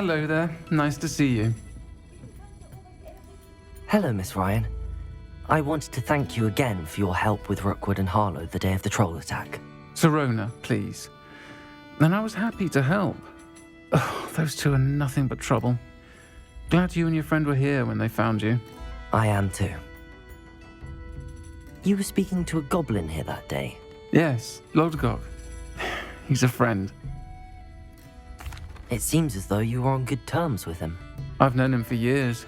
Hello there. Nice to see you. Hello, Miss Ryan. I wanted to thank you again for your help with Rookwood and Harlow the day of the troll attack. Sirona, please. And I was happy to help. Oh, those two are nothing but trouble. Glad you and your friend were here when they found you. I am too. You were speaking to a goblin here that day. Yes, Lodgok. He's a friend. It seems as though you were on good terms with him. I've known him for years.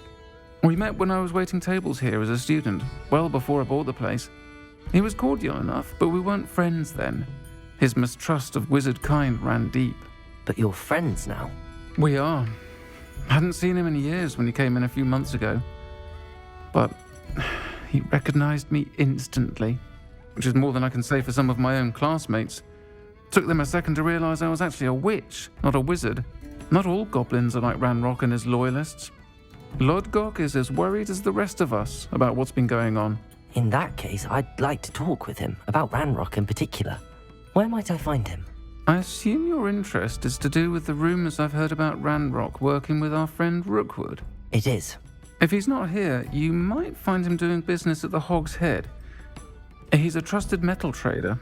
We met when I was waiting tables here as a student, well before I bought the place. He was cordial enough, but we weren't friends then. His mistrust of wizard kind ran deep. But you're friends now. We are. Hadn't seen him in years when he came in a few months ago. But he recognized me instantly, which is more than I can say for some of my own classmates. Took them a second to realize I was actually a witch, not a wizard. Not all goblins are like Ranrock and his loyalists. Lodgok is as worried as the rest of us about what's been going on. In that case, I'd like to talk with him, about Ranrock in particular. Where might I find him? I assume your interest is to do with the rumors I've heard about Ranrock working with our friend Rookwood. It is. If he's not here, you might find him doing business at the Hog's Head. He's a trusted metal trader.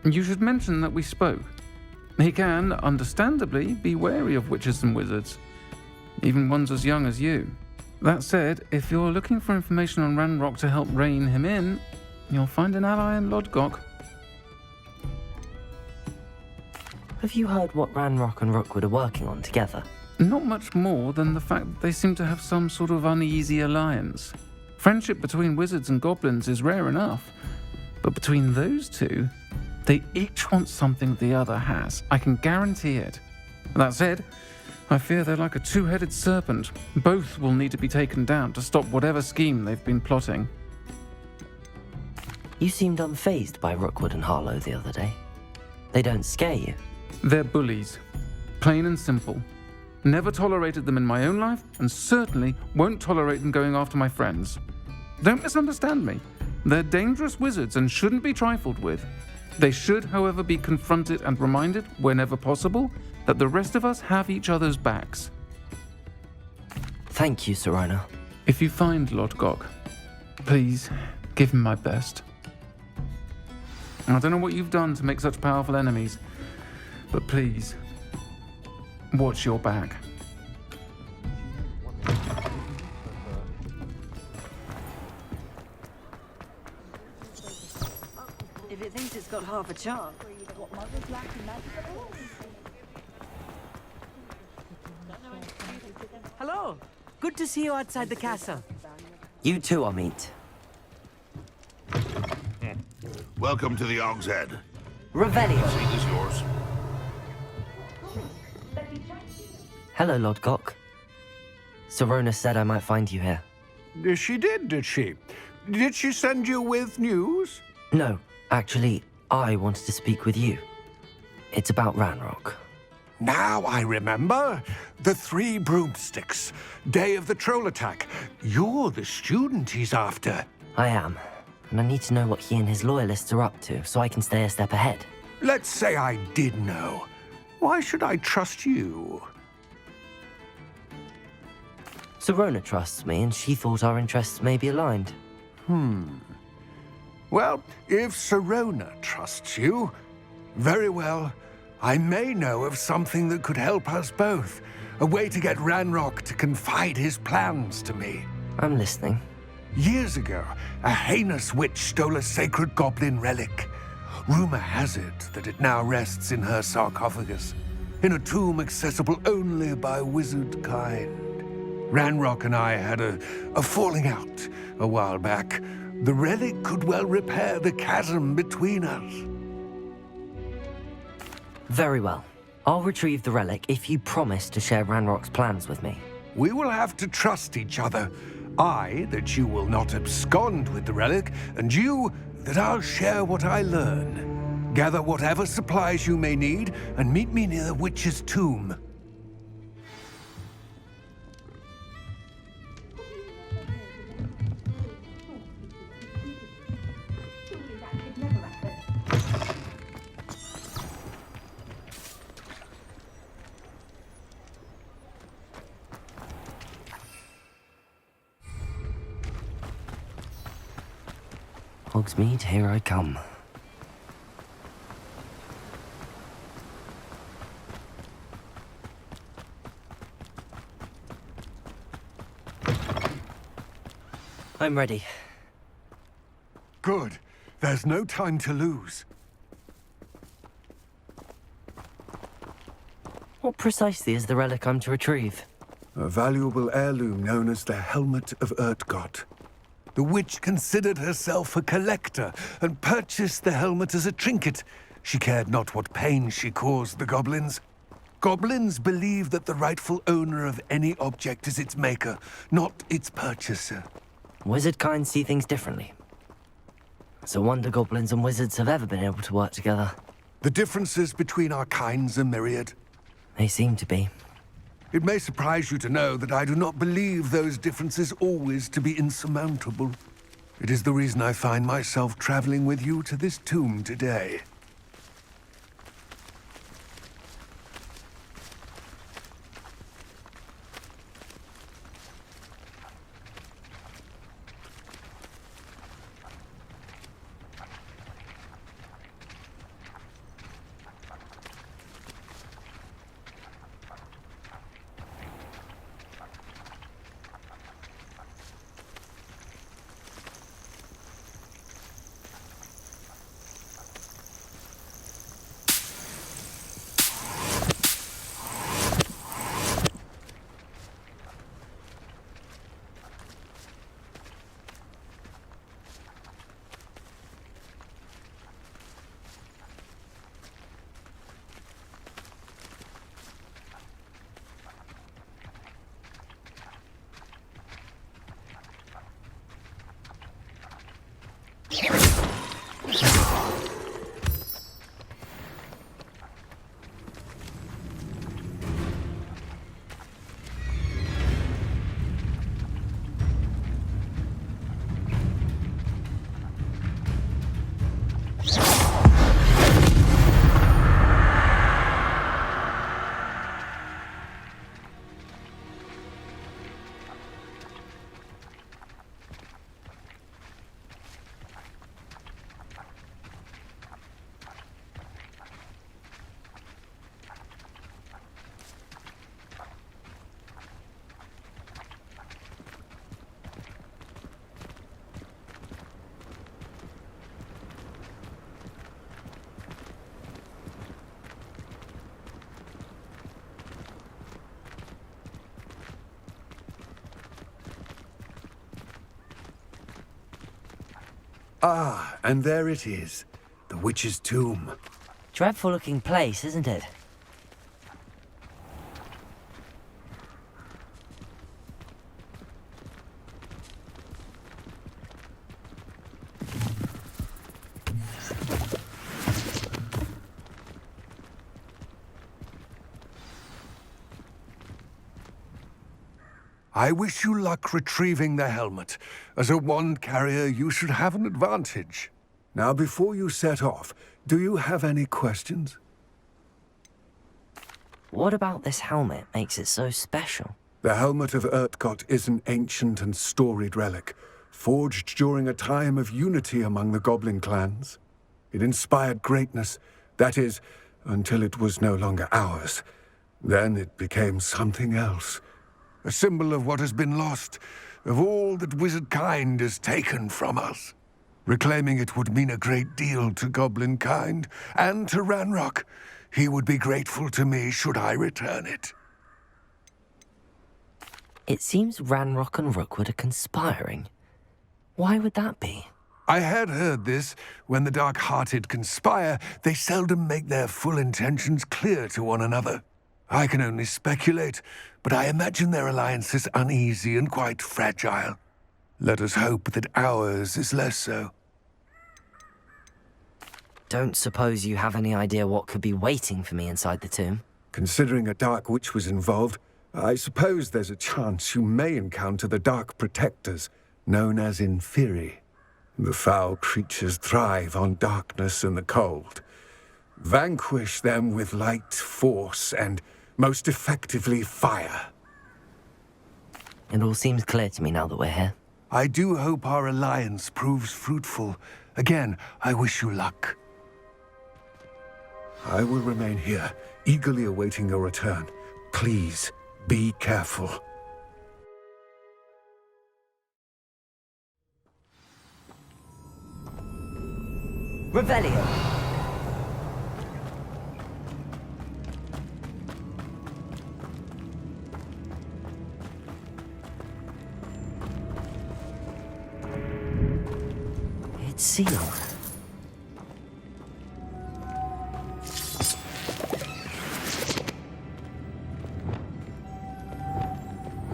You should mention that we spoke. He can, understandably, be wary of witches and wizards, even ones as young as you. That said, if you're looking for information on Ranrock to help rein him in, you'll find an ally in Lodgok. Have you heard what Ranrock and Rookwood are working on together? Not much more than the fact that they seem to have some sort of uneasy alliance. Friendship between wizards and goblins is rare enough, but between those two, they each want something the other has. I can guarantee it. That said, I fear they're like a two-headed serpent. Both will need to be taken down to stop whatever scheme they've been plotting. You seemed unfazed by Rookwood and Harlow the other day. They don't scare you. They're bullies. Plain and simple. Never tolerated them in my own life, and certainly won't tolerate them going after my friends. Don't misunderstand me. They're dangerous wizards and shouldn't be trifled with. They should, however, be confronted and reminded, whenever possible, that the rest of us have each other's backs. Thank you, Sirona. If you find Lodgok, please give him my best. I don't know what you've done to make such powerful enemies, but please, watch your back. If it thinks it's got half a chance. Hello. Good to see you outside the castle. You too, Amit. Welcome to the Hog's Head. Revelio. Seat is yours. Hello, Lodgok. Sirona said I might find you here. She did she? Did she send you with news? No, actually, I wanted to speak with you. It's about Ranrock. Now I remember. The 3 broomsticks. Day of the troll attack. You're the student he's after. I am, and I need to know what he and his loyalists are up to so I can stay a step ahead. Let's say I did know. Why should I trust you? Sirona trusts me, and she thought our interests may be aligned. Well, if Sirona trusts you, very well. I may know of something that could help us both. A way to get Ranrock to confide his plans to me. I'm listening. Years ago, a heinous witch stole a sacred goblin relic. Rumor has it that it now rests in her sarcophagus, in a tomb accessible only by wizard kind. Ranrock and I had a falling out a while back. The relic could well repair the chasm between us. Very well. I'll retrieve the relic if you promise to share Ranrock's plans with me. We will have to trust each other. I, that you will not abscond with the relic, and you, that I'll share what I learn. Gather whatever supplies you may need, and meet me near the witch's tomb. Hogsmeade, here I come. I'm ready. Good. There's no time to lose. What precisely is the relic I'm to retrieve? A valuable heirloom known as the Helmet of Urtkot. The witch considered herself a collector and purchased the helmet as a trinket. She cared not what pain she caused the goblins. Goblins believe that the rightful owner of any object is its maker, not its purchaser. Wizard kind see things differently. It's a wonder goblins and wizards have ever been able to work together. The differences between our kinds are myriad. They seem to be. It may surprise you to know that I do not believe those differences always to be insurmountable. It is the reason I find myself traveling with you to this tomb today. Ah, and there it is. The witch's tomb. Dreadful looking place, isn't it? I wish you luck retrieving the helmet. As a wand carrier, you should have an advantage. Now, before you set off, do you have any questions? What about this helmet makes it so special? The Helmet of Urtkot is an ancient and storied relic, forged during a time of unity among the goblin clans. It inspired greatness, that is, until it was no longer ours. Then it became something else. A symbol of what has been lost, of all that wizard kind has taken from us. Reclaiming it would mean a great deal to goblin kind, and to Ranrock. He would be grateful to me should I return it. It seems Ranrock and Rookwood are conspiring. Why would that be? I had heard this. When the dark-hearted conspire, they seldom make their full intentions clear to one another. I can only speculate, but I imagine their alliance is uneasy and quite fragile. Let us hope that ours is less so. Don't suppose you have any idea what could be waiting for me inside the tomb? Considering a Dark Witch was involved, I suppose there's a chance you may encounter the Dark Protectors, known as Inferi. The foul creatures thrive on darkness and the cold. Vanquish them with light, force, and most effectively fire. It all seems clear to me now that we're here. I do hope our alliance proves fruitful. Again, I wish you luck. I will remain here, eagerly awaiting your return. Please, be careful. Revelio. It's sealed.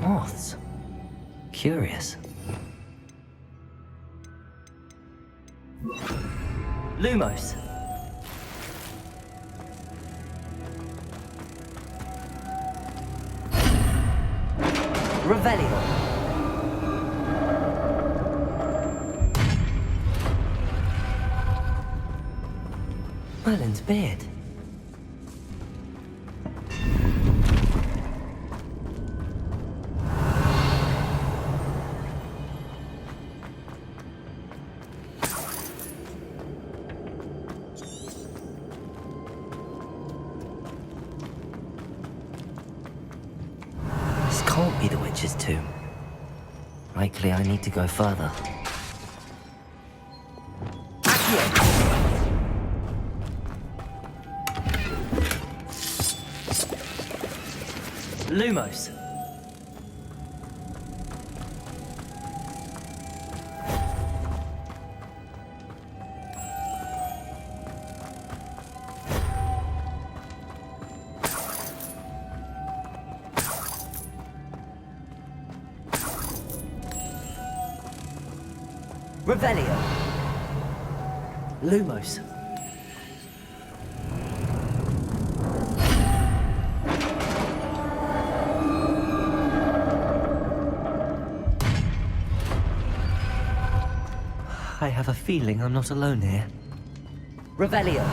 Moths. Curious. Lumos. Revelio. Merlin's beard. This can't be the witch's tomb. Likely I need to go further. Accio! Lumos. Revelio. Lumos. I have a feeling I'm not alone here. Revelio.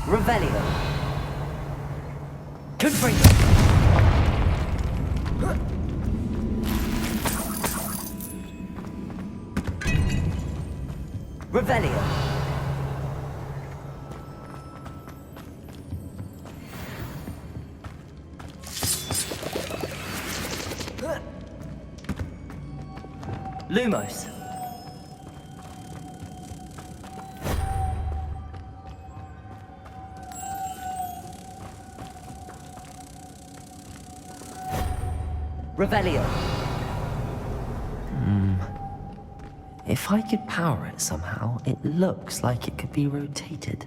Revelio. Confringo. Revelio. Lumos. Revelio. If I could power it somehow, it looks like it could be rotated.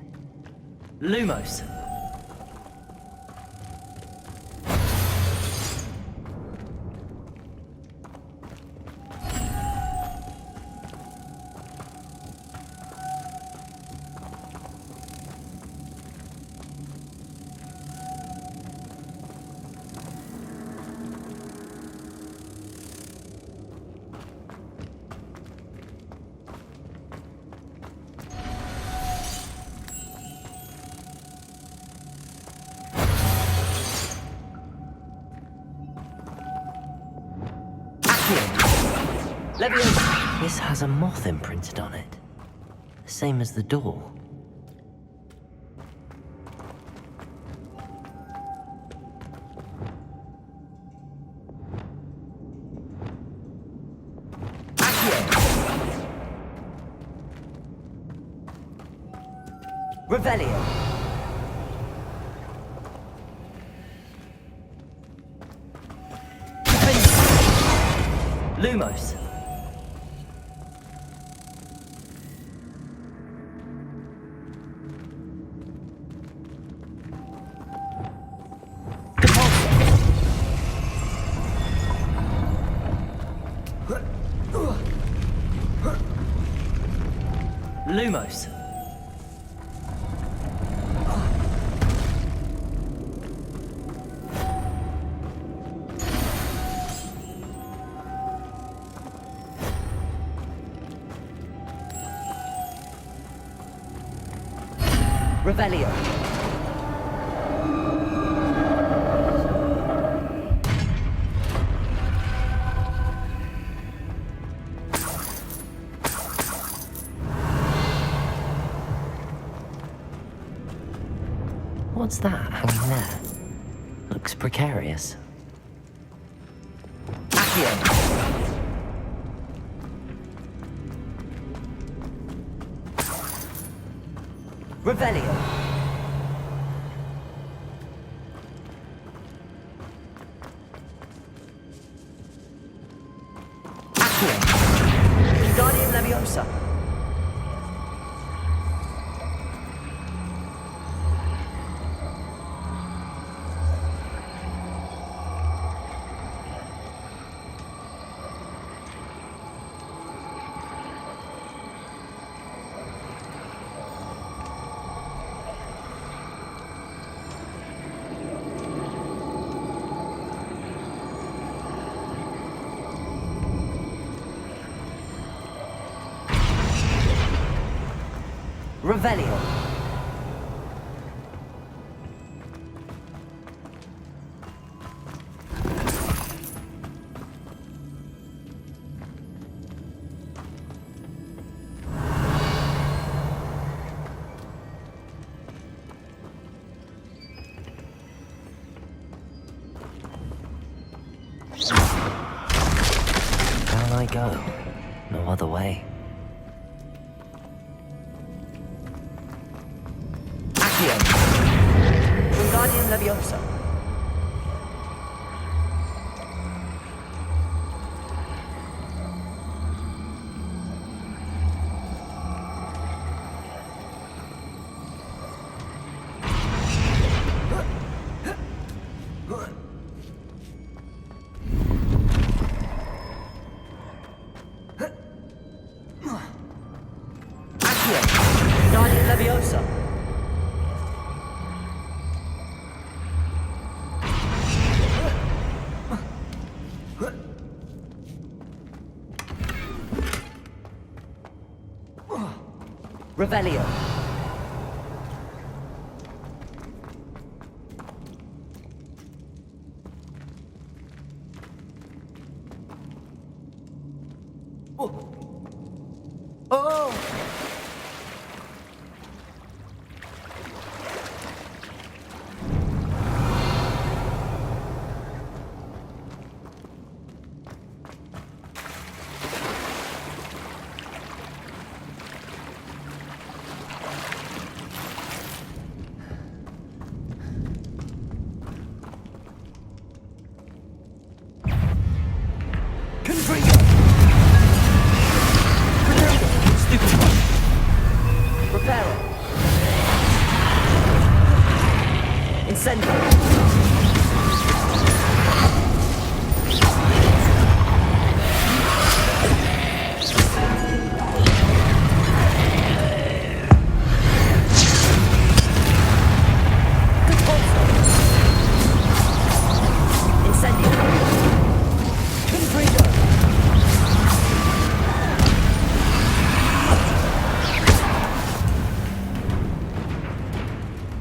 Lumos. This has a moth imprinted on it. Same as the door. Revelio. Lumos. Lumos. Revelio. What's that hanging there? Looks precarious. Accio. Revelio. Accio. Guardian Leviosa. Revelio. Down I go. No other way. Guardian Leviosa. Guardian Leviosa. Revelio. Oh!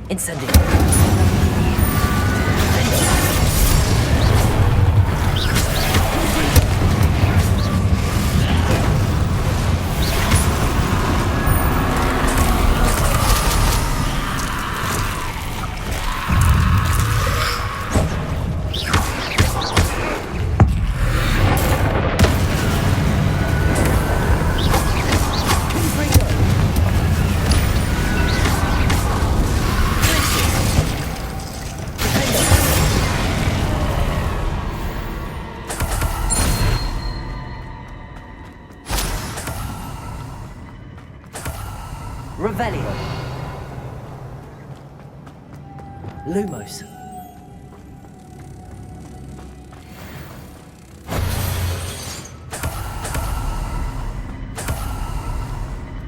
Incendio. Revelio. Lumos.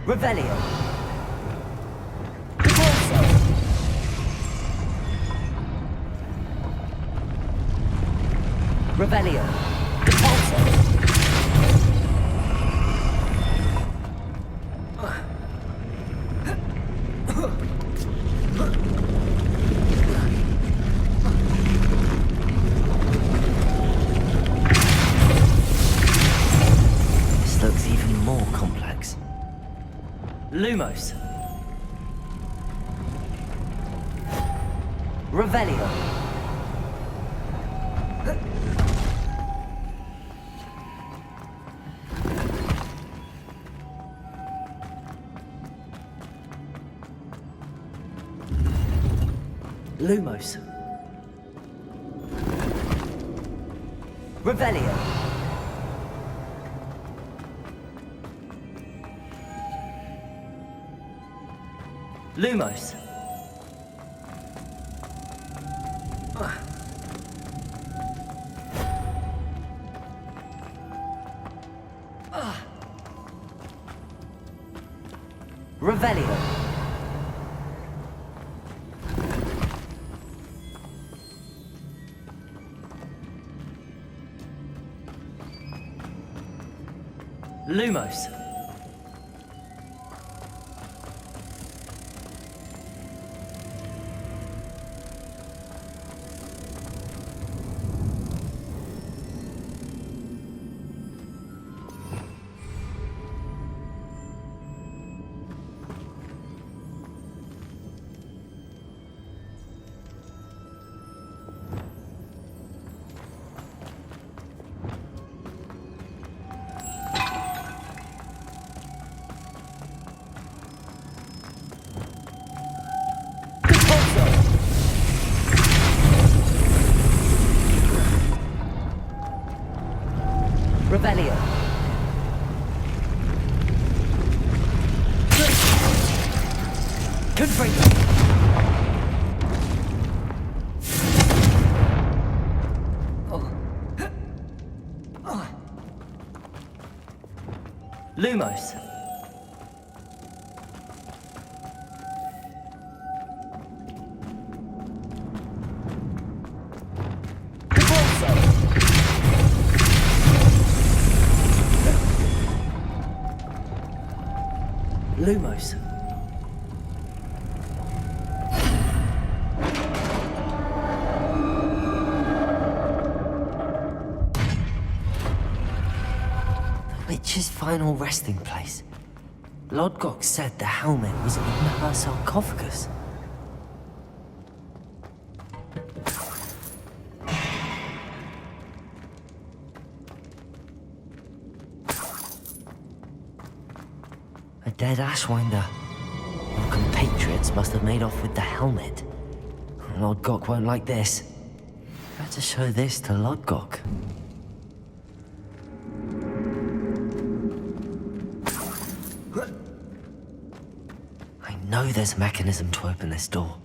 Revelio. Repulso. Revelio. Repulso. This looks even more complex. Lumos. Revelio. Lumos. Revelio. Lumos. Revelio. Lumos. Revelio. Confringo. Lumos. Lumos. The witch's final resting place. Lodgok said the helmet was in her sarcophagus. A dead Ashwinder. Your compatriots must have made off with the helmet. Lodgok won't like this. Better show this to Lodgok. I know there's a mechanism to open this door.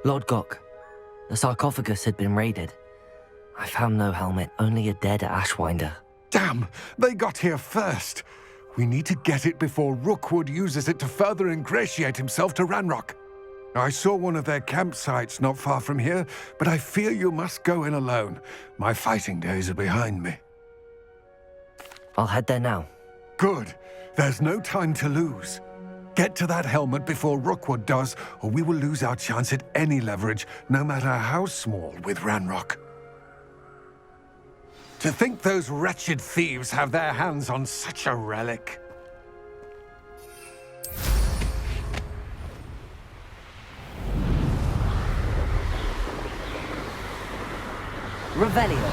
Lodgok, the sarcophagus had been raided. I found no helmet, only a dead Ashwinder. Damn! They got here first! We need to get it before Rookwood uses it to further ingratiate himself to Ranrock. I saw one of their campsites not far from here, but I fear you must go in alone. My fighting days are behind me. I'll head there now. Good. There's no time to lose. Get to that helmet before Rookwood does, or we will lose our chance at any leverage, no matter how small, with Ranrock. To think those wretched thieves have their hands on such a relic. Revelio.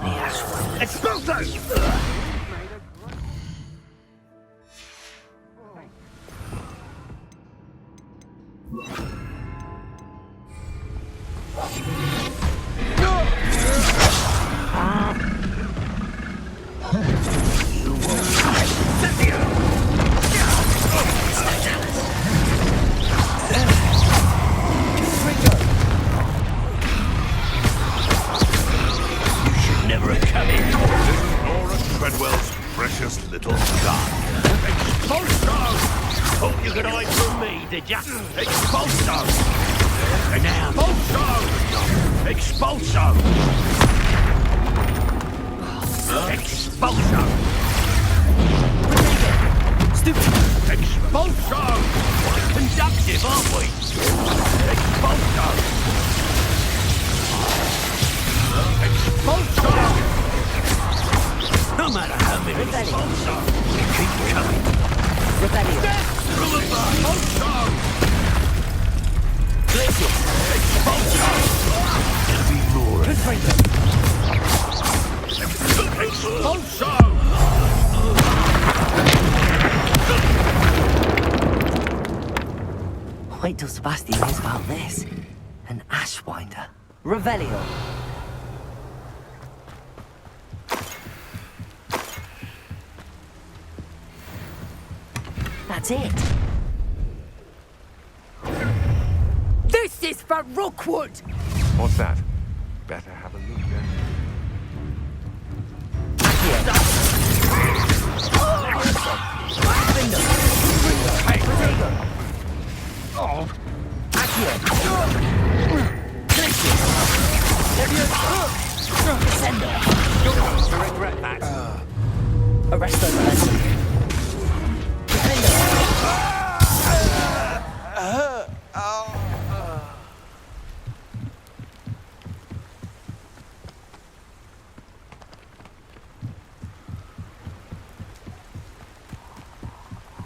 The Ashwinder. Expulso! Never have come in. Laura Treadwell's precious little gun. Expulso! Thought you could hide from me, did ya? Expulso! Now, expulso! Expulso! Expulso! Stupid! Expulso! Quite conductive, aren't we? Expulso! Expulso! No matter how many expulso, you keep coming. Rebellion. Death through a bar! Expulso! Blizzard! Expulso! There'll be more. Expulso! Wait till Sebastian hears about this. An Ashwinder. Revelio. That's it. This is for Rookwood! What's that? Better have a look then. Arresto Lesson.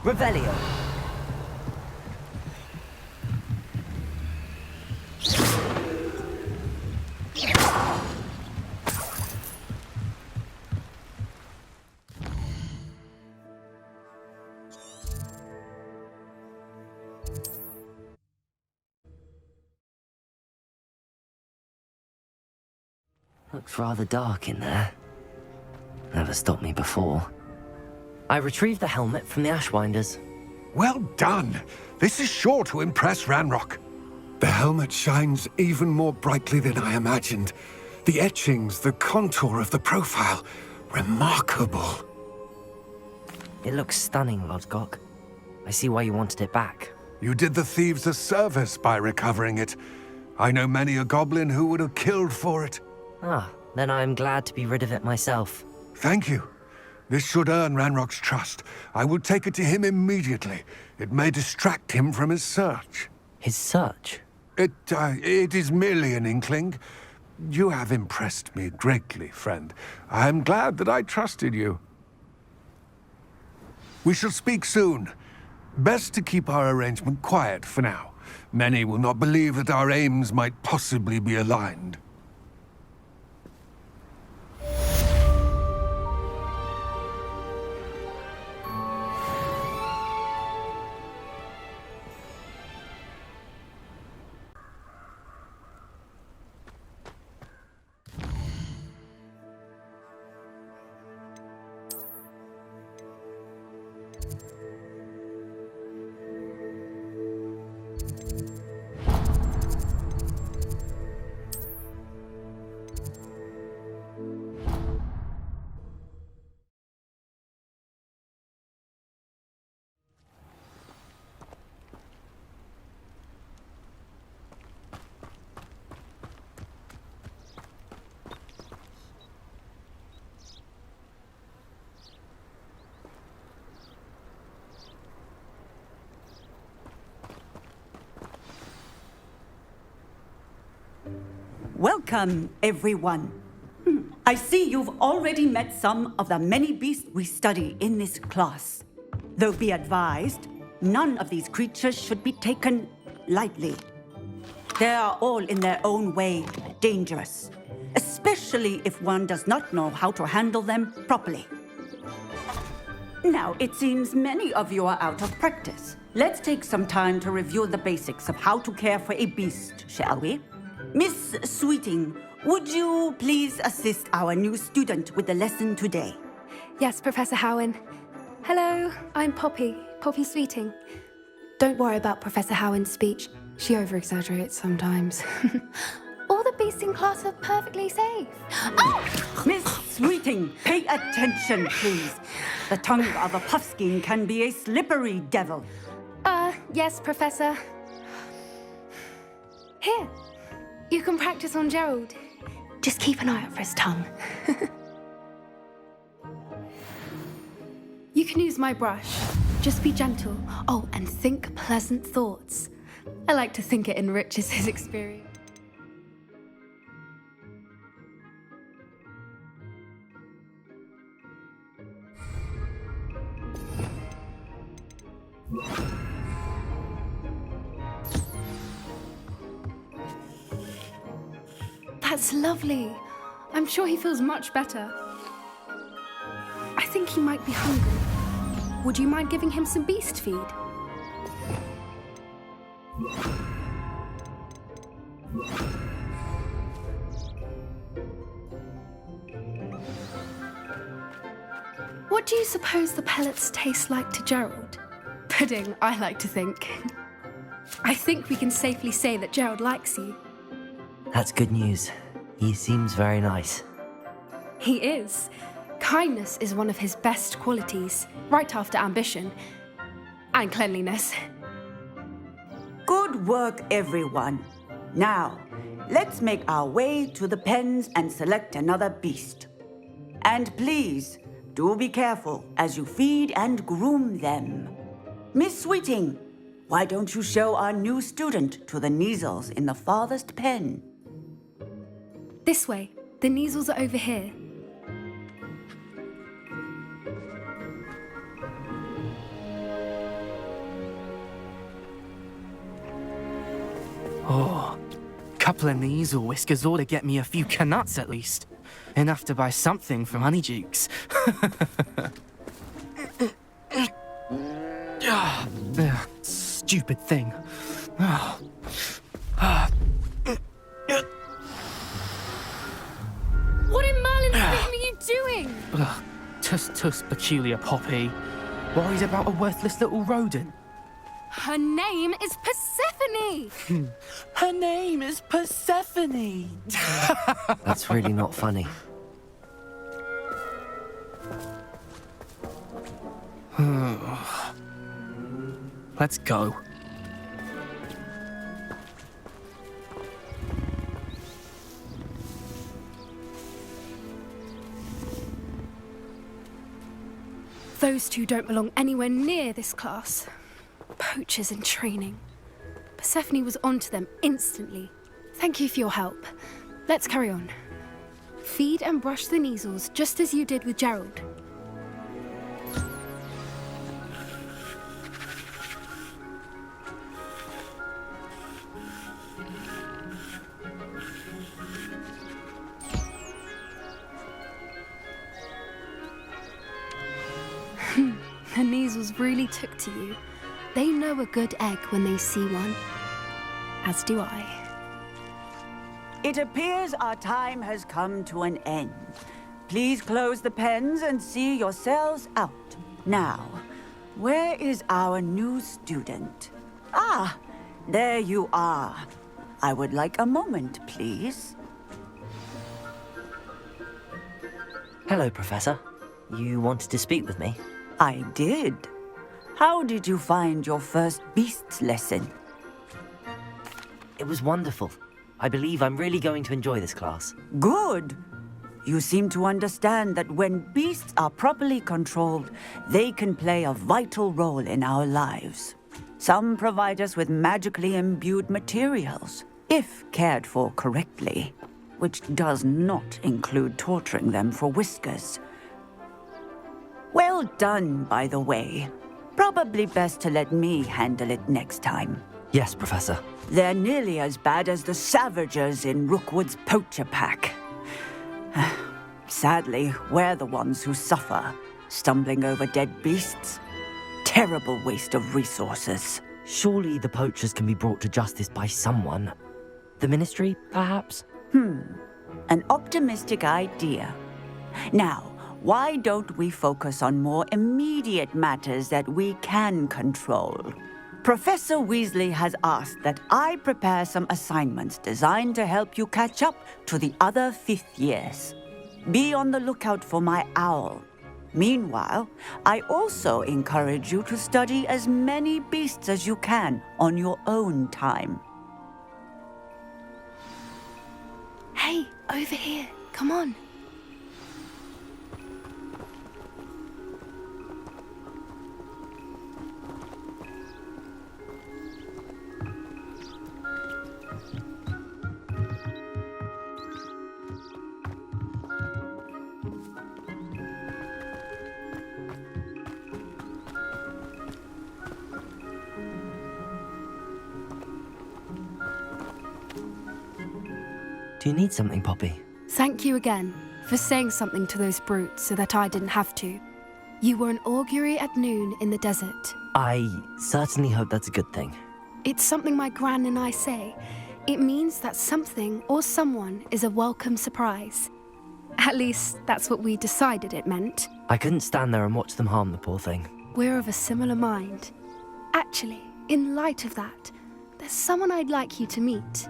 Revelio. Looks rather dark in there. Never stopped me before. I retrieved the helmet from the Ashwinders. Well done! This is sure to impress Ranrock. The helmet shines even more brightly than I imagined. The etchings, the contour of the profile. Remarkable. It looks stunning, Lodgok. I see why you wanted it back. You did the thieves a service by recovering it. I know many a goblin who would have killed for it. Ah, then I'm glad to be rid of it myself. Thank you. This should earn Ranrock's trust. I will take it to him immediately. It may distract him from his search. His search? It is merely an inkling. You have impressed me greatly, friend. I am glad that I trusted you. We shall speak soon. Best to keep our arrangement quiet for now. Many will not believe that our aims might possibly be aligned. Welcome, everyone. I see you've already met some of the many beasts we study in this class. Though be advised, none of these creatures should be taken lightly. They are all in their own way dangerous, especially if one does not know how to handle them properly. Now, it seems many of you are out of practice. Let's take some time to review the basics of how to care for a beast, shall we? Miss Sweeting, would you please assist our new student with the lesson today? Yes, Professor Howen. Hello, I'm Poppy Sweeting. Don't worry about Professor Howen's speech. She over-exaggerates sometimes. All the beasts in class are perfectly safe. Oh! Miss Sweeting, pay attention, please. The tongue of a puffskein can be a slippery devil. Yes, Professor. Here, you can practice on Gerald. Just keep an eye out for his tongue. You can use my brush. Just be gentle. Oh, and think pleasant thoughts. I like to think it enriches his experience. That's lovely. I'm sure he feels much better. I think he might be hungry. Would you mind giving him some beast feed? What do you suppose the pellets taste like to Gerald? Pudding, I like to think. I think we can safely say that Gerald likes you. That's good news. He seems very nice. He is. Kindness is one of his best qualities, right after ambition. And cleanliness. Good work, everyone. Now, let's make our way to the pens and select another beast. And please, do be careful as you feed and groom them. Miss Sweeting, why don't you show our new student to the Neasels in the farthest pen? This way. The Neasels are over here. Oh, couple of Neasel whiskers ought to get me a few canuts at least. Enough to buy something from Honeydukes. Stupid thing. What in Merlin's name are you doing? Tuss, peculiar Poppy. Worried about a worthless little rodent. Her name is Persephone! Her name is Persephone! That's really not funny. Let's go. Those two don't belong anywhere near this class. Poachers in training. Persephone was onto them instantly. Thank you for your help. Let's carry on. Feed and brush the Neasels just as you did with Gerald. The Neasels really took to you. They know a good egg when they see one. As do I. It appears our time has come to an end. Please close the pens and see yourselves out. Now, where is our new student? Ah, there you are. I would like a moment, please. Hello, Professor. You wanted to speak with me? I did. How did you find your first beasts lesson? It was wonderful. I believe I'm really going to enjoy this class. Good. You seem to understand that when beasts are properly controlled, they can play a vital role in our lives. Some provide us with magically imbued materials, if cared for correctly, which does not include torturing them for whiskers. Well done, by the way. Probably best to let me handle it next time. Yes, Professor. They're nearly as bad as the Savagers in Rookwood's poacher pack. Sadly, we're the ones who suffer, stumbling over dead beasts. Terrible waste of resources. Surely the poachers can be brought to justice by someone. The ministry, perhaps? An optimistic idea. Now, why don't we focus on more immediate matters that we can control? Professor Weasley has asked that I prepare some assignments designed to help you catch up to the other fifth years. Be on the lookout for my owl. Meanwhile, I also encourage you to study as many beasts as you can on your own time. Hey, over here. Come on. Do you need something, Poppy? Thank you again for saying something to those brutes so that I didn't have to. You were an augury at noon in the desert. I certainly hope that's a good thing. It's something my gran and I say. It means that something or someone is a welcome surprise. At least, that's what we decided it meant. I couldn't stand there and watch them harm the poor thing. We're of a similar mind. Actually, in light of that, there's someone I'd like you to meet.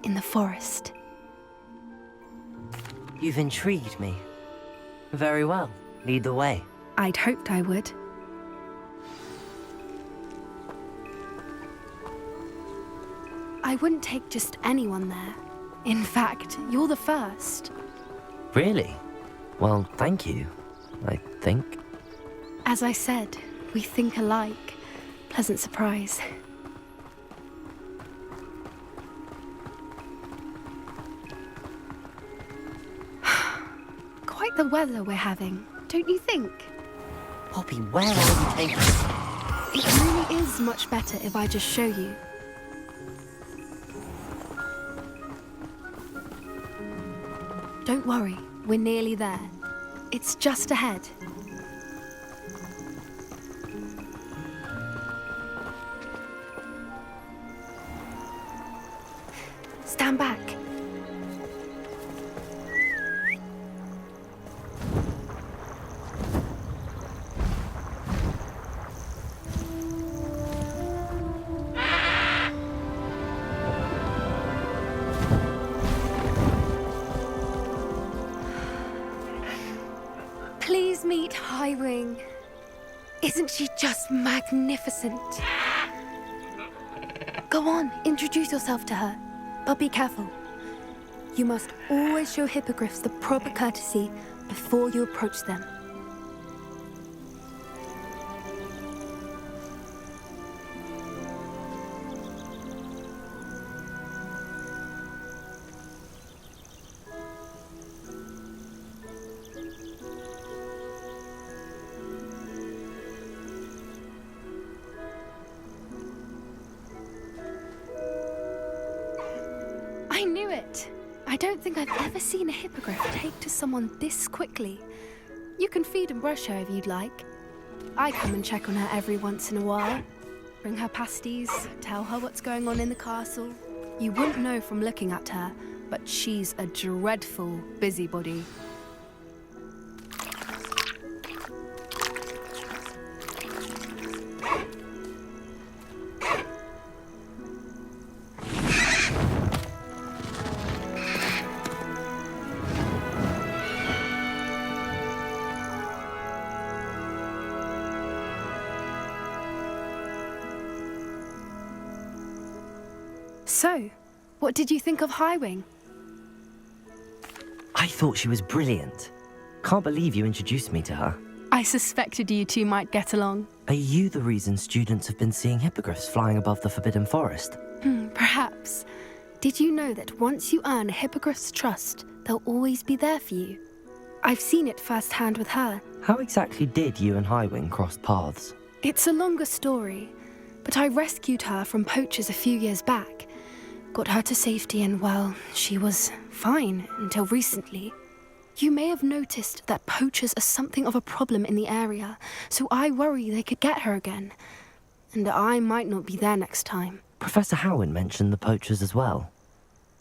In the forest. You've intrigued me. Very well. Lead the way. I'd hoped I would. I wouldn't take just anyone there. In fact, you're the first. Really? Well, thank you, I think. As I said, we think alike. Pleasant surprise. Quite the weather we're having, don't you think? Poppy, where are you taking us? It really is much better if I just show you. Don't worry, we're nearly there. It's just ahead. Stand back. Please meet Highwing. Isn't she just magnificent? Go on, introduce yourself to her. But be careful. You must always show hippogriffs the proper courtesy before you approach them. I knew it! I don't think I've ever seen a hippogriff take to someone this quickly. You can feed and brush her if you'd like. I come and check on her every once in a while. Bring her pasties, tell her what's going on in the castle. You wouldn't know from looking at her, but she's a dreadful busybody. So, what did you think of Highwing? I thought she was brilliant. Can't believe you introduced me to her. I suspected you two might get along. Are you the reason students have been seeing hippogriffs flying above the Forbidden Forest? Perhaps. Did you know that once you earn a hippogriff's trust, they'll always be there for you? I've seen it firsthand with her. How exactly did you and Highwing cross paths? It's a longer story, but I rescued her from poachers a few years back. Got her to safety and, well, she was fine until recently. You may have noticed that poachers are something of a problem in the area, so I worry they could get her again. And I might not be there next time. Professor Howin mentioned the poachers as well.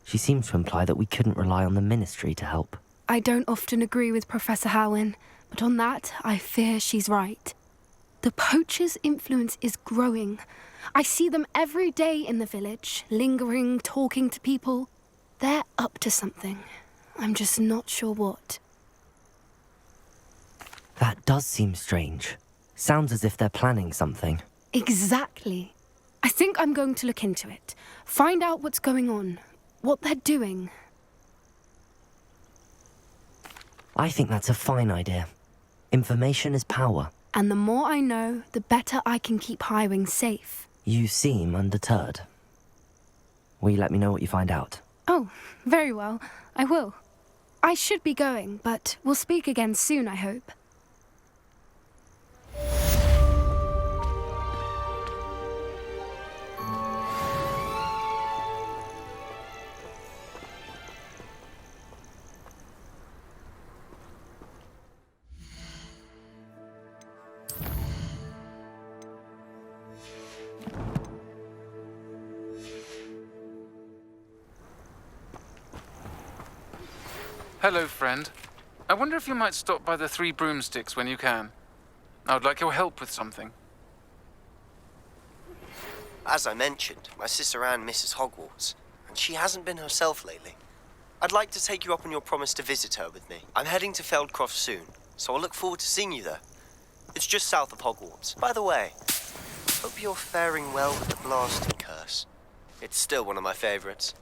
She seemed to imply that we couldn't rely on the Ministry to help. I don't often agree with Professor Howin, but on that, I fear she's right. The poachers' influence is growing. I see them every day in the village, lingering, talking to people. They're up to something. I'm just not sure what. That does seem strange. Sounds as if they're planning something. Exactly. I think I'm going to look into it. Find out what's going on, what they're doing. I think that's a fine idea. Information is power. And the more I know, the better I can keep Highwing safe. You seem undeterred. Will you let me know what you find out? Oh, very well. I will. I should be going, but we'll speak again soon, I hope. Hello, friend. I wonder if you might stop by the Three Broomsticks when you can. I would like your help with something. As I mentioned, my sister Anne misses Hogwarts, and she hasn't been herself lately. I'd like to take you up on your promise to visit her with me. I'm heading to Feldcroft soon, so I'll look forward to seeing you there. It's just south of Hogwarts. By the way, hope you're faring well with the blasting curse. It's still one of my favorites.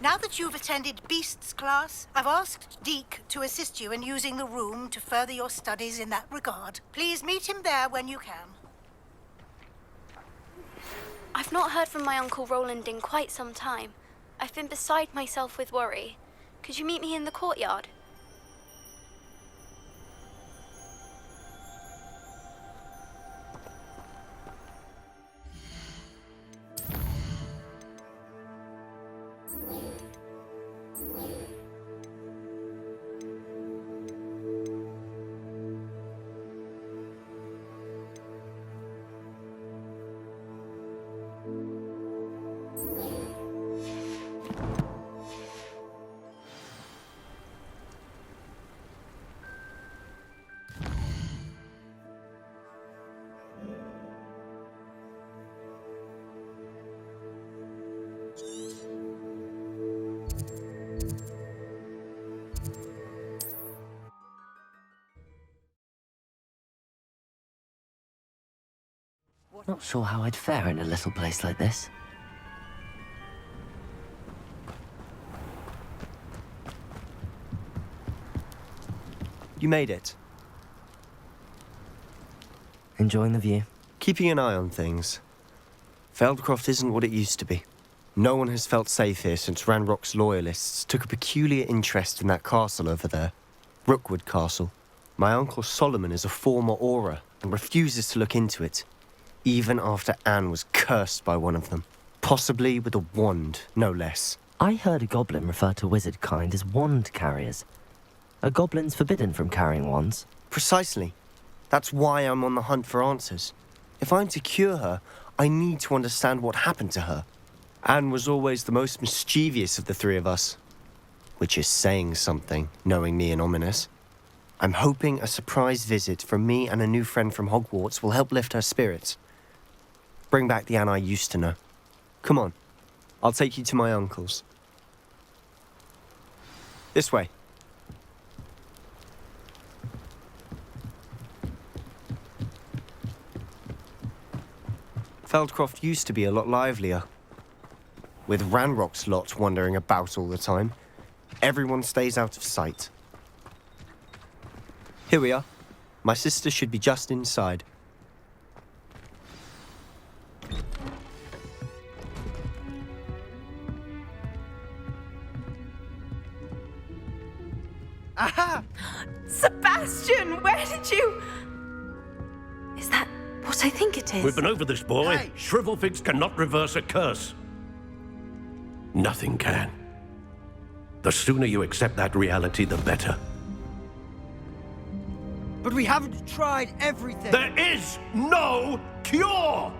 Now that you've attended Beasts class, I've asked Deke to assist you in using the room to further your studies in that regard. Please meet him there when you can. I've not heard from my Uncle Roland in quite some time. I've been beside myself with worry. Could you meet me in the courtyard? Not sure how I'd fare in a little place like this. You made it. Enjoying the view? Keeping an eye on things. Feldcroft isn't what it used to be. No one has felt safe here since Ranrock's loyalists took a peculiar interest in that castle over there. Rookwood Castle. My uncle Solomon is a former Auror and refuses to look into it, even after Anne was cursed by one of them. Possibly with a wand, no less. I heard a goblin refer to wizard kind as wand carriers. Are goblins forbidden from carrying wands? Precisely. That's why I'm on the hunt for answers. If I'm to cure her, I need to understand what happened to her. Anne was always the most mischievous of the three of us. Which is saying something, knowing me and Ominous. I'm hoping a surprise visit from me and a new friend from Hogwarts will help lift her spirits. Bring back the Anne I used to know. Come on, I'll take you to my uncle's. This way. Feldcroft used to be a lot livelier. With Ranrock's lot wandering about all the time, everyone stays out of sight. Here we are. My sister should be just inside. Aha! Sebastian, where did you... Is that what I think it is? We've been over this, boy. Hey. Shrivelfigs cannot reverse a curse. Nothing can. The sooner you accept that reality, the better. But we haven't tried everything. There is no cure!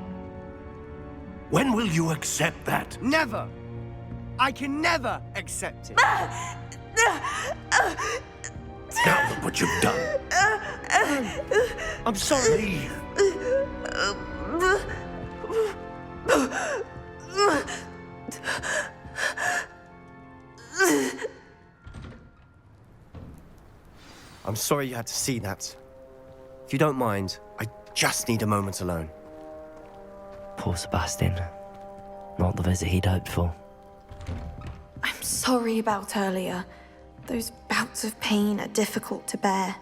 When will you accept that? Never. I can never accept it. Now look what you've done. I'm sorry. I'm sorry you had to see that. If you don't mind, I just need a moment alone. Poor Sebastian. Not the visit he'd hoped for. I'm sorry about earlier. Those bouts of pain are difficult to bear.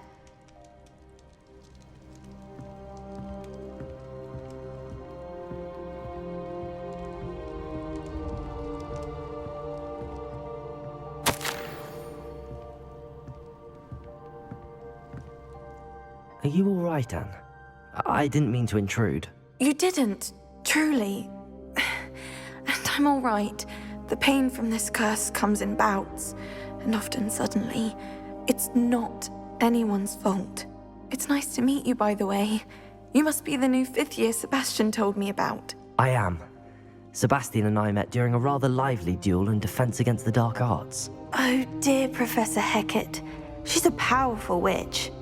Are you all right, Anne? I didn't mean to intrude. You didn't, truly. And I'm all right. The pain from this curse comes in bouts, and often suddenly. It's not anyone's fault. It's nice to meet you, by the way. You must be the new 5th year Sebastian told me about. I am. Sebastian and I met during a rather lively duel in defense against the dark arts. Oh dear, Professor Hecat. She's a powerful witch.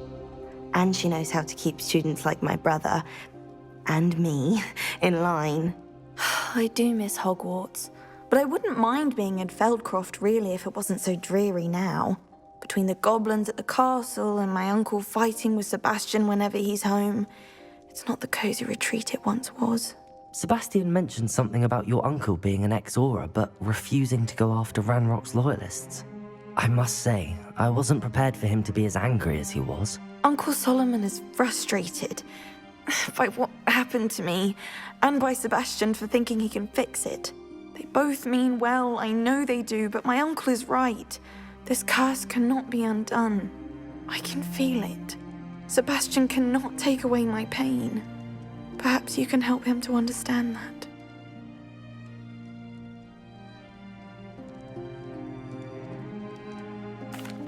And she knows how to keep students like my brother, and me, in line. I do miss Hogwarts, but I wouldn't mind being in Feldcroft really if it wasn't so dreary now. Between the goblins at the castle and my uncle fighting with Sebastian whenever he's home, it's not the cozy retreat it once was. Sebastian mentioned something about your uncle being an ex-Aura, but refusing to go after Ranrock's loyalists. I must say, I wasn't prepared for him to be as angry as he was. Uncle Solomon is frustrated by what happened to me, and by Sebastian for thinking he can fix it. They both mean well, I know they do, but my uncle is right. This curse cannot be undone. I can feel it. Sebastian cannot take away my pain. Perhaps you can help him to understand that.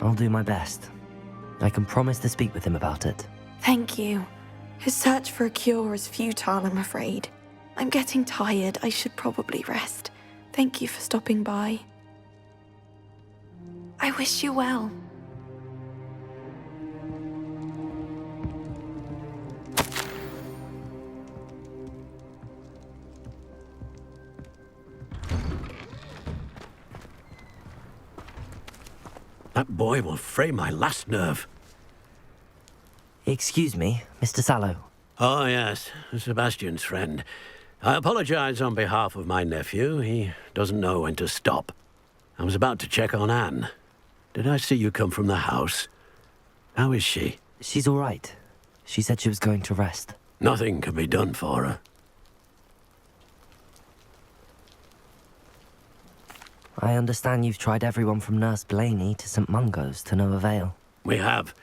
I'll do my best. I can promise to speak with him about it. Thank you. His search for a cure is futile, I'm afraid. I'm getting tired. I should probably rest. Thank you for stopping by. I wish you well. That boy will fray my last nerve. Excuse me, Mr. Sallow. Oh, yes, Sebastian's friend. I apologize on behalf of my nephew. He doesn't know when to stop. I was about to check on Anne. Did I see you come from the house? How is she? She's all right. She said she was going to rest. Nothing can be done for her. I understand you've tried everyone from Nurse Blaney to St. Mungo's to no avail. We have.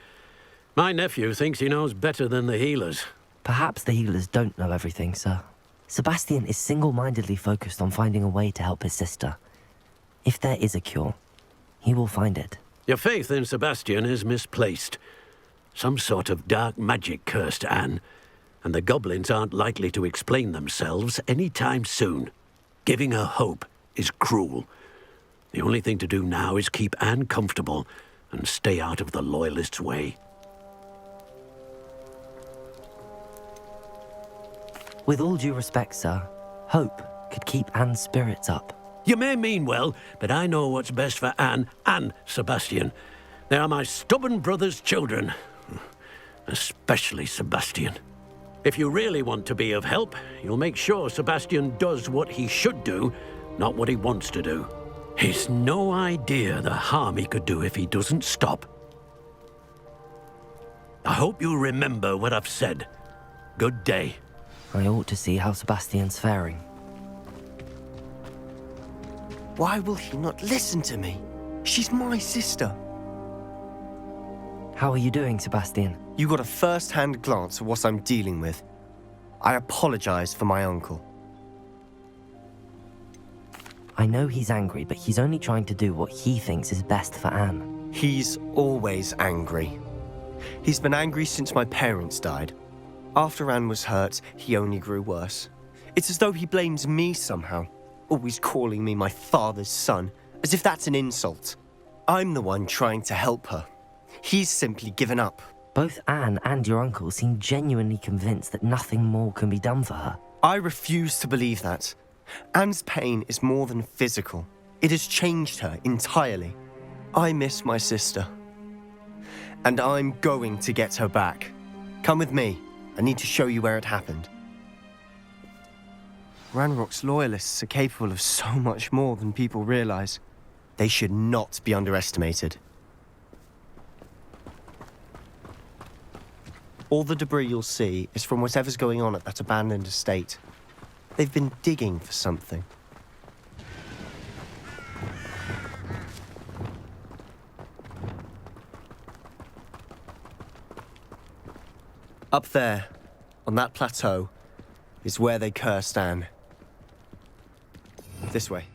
My nephew thinks he knows better than the healers. Perhaps the healers don't know everything, sir. Sebastian is single-mindedly focused on finding a way to help his sister. If there is a cure, he will find it. Your faith in Sebastian is misplaced. Some sort of dark magic cursed Anne, and the goblins aren't likely to explain themselves any time soon. Giving her hope is cruel. The only thing to do now is keep Anne comfortable and stay out of the Loyalists' way. With all due respect, sir, hope could keep Anne's spirits up. You may mean well, but I know what's best for Anne and Sebastian. They are my stubborn brother's children. Especially Sebastian. If you really want to be of help, you'll make sure Sebastian does what he should do, not what he wants to do. He's no idea the harm he could do if he doesn't stop. I hope you remember what I've said. Good day. I ought to see how Sebastian's faring. Why will he not listen to me? She's my sister. How are you doing, Sebastian? You got a first-hand glance at what I'm dealing with. I apologize for my uncle. I know he's angry, but he's only trying to do what he thinks is best for Anne. He's always angry. He's been angry since my parents died. After Anne was hurt, he only grew worse. It's as though he blames me somehow, always calling me my father's son, as if that's an insult. I'm the one trying to help her. He's simply given up. Both Anne and your uncle seem genuinely convinced that nothing more can be done for her. I refuse to believe that. Anne's pain is more than physical. It has changed her entirely. I miss my sister. And I'm going to get her back. Come with me. I need to show you where it happened. Ranrock's loyalists are capable of so much more than people realize. They should not be underestimated. All the debris you'll see is from whatever's going on at that abandoned estate. They've been digging for something. Up there, on that plateau, is where they cursed Anne. This way.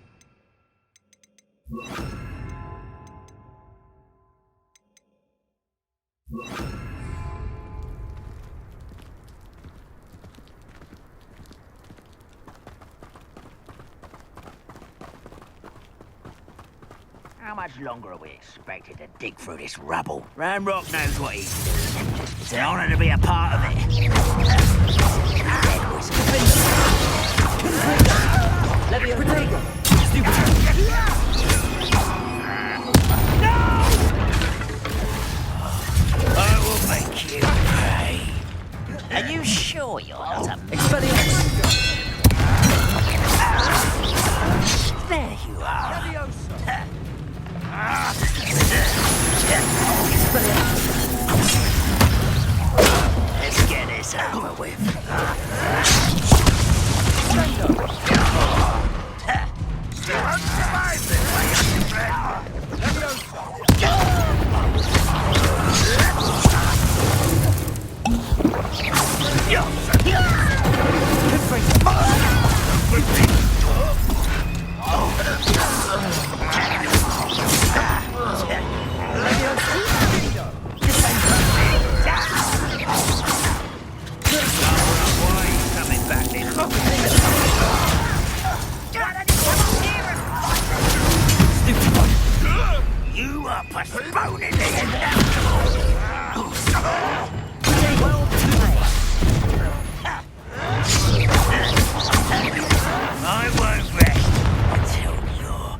How much longer are we expected to dig through this rubble? Ranrock knows what he's doing. It's an honor to be a part of it. I will make you pay. Are you sure you're not a... There you are. Let's get this over with. You won't survive this way, friend. You are postponing the inevitable. I won't rest until you're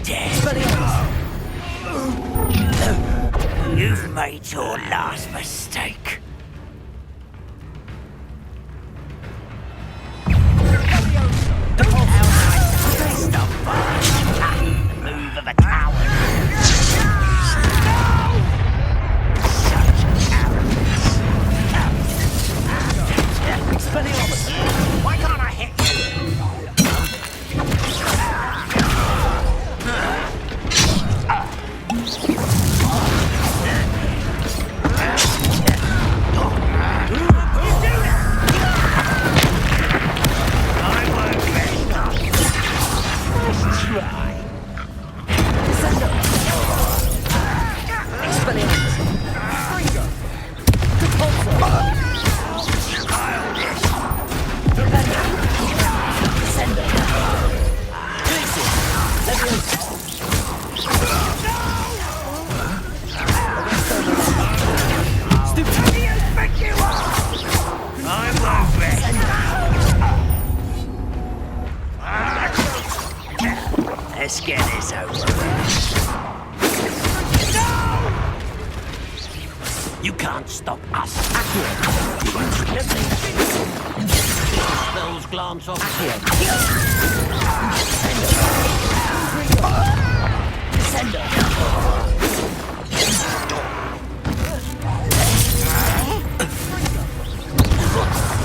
dead. You've made your last mistake. Move of a coward. Why can't I hit Let's get this over with. You can't stop us. Spells glance off.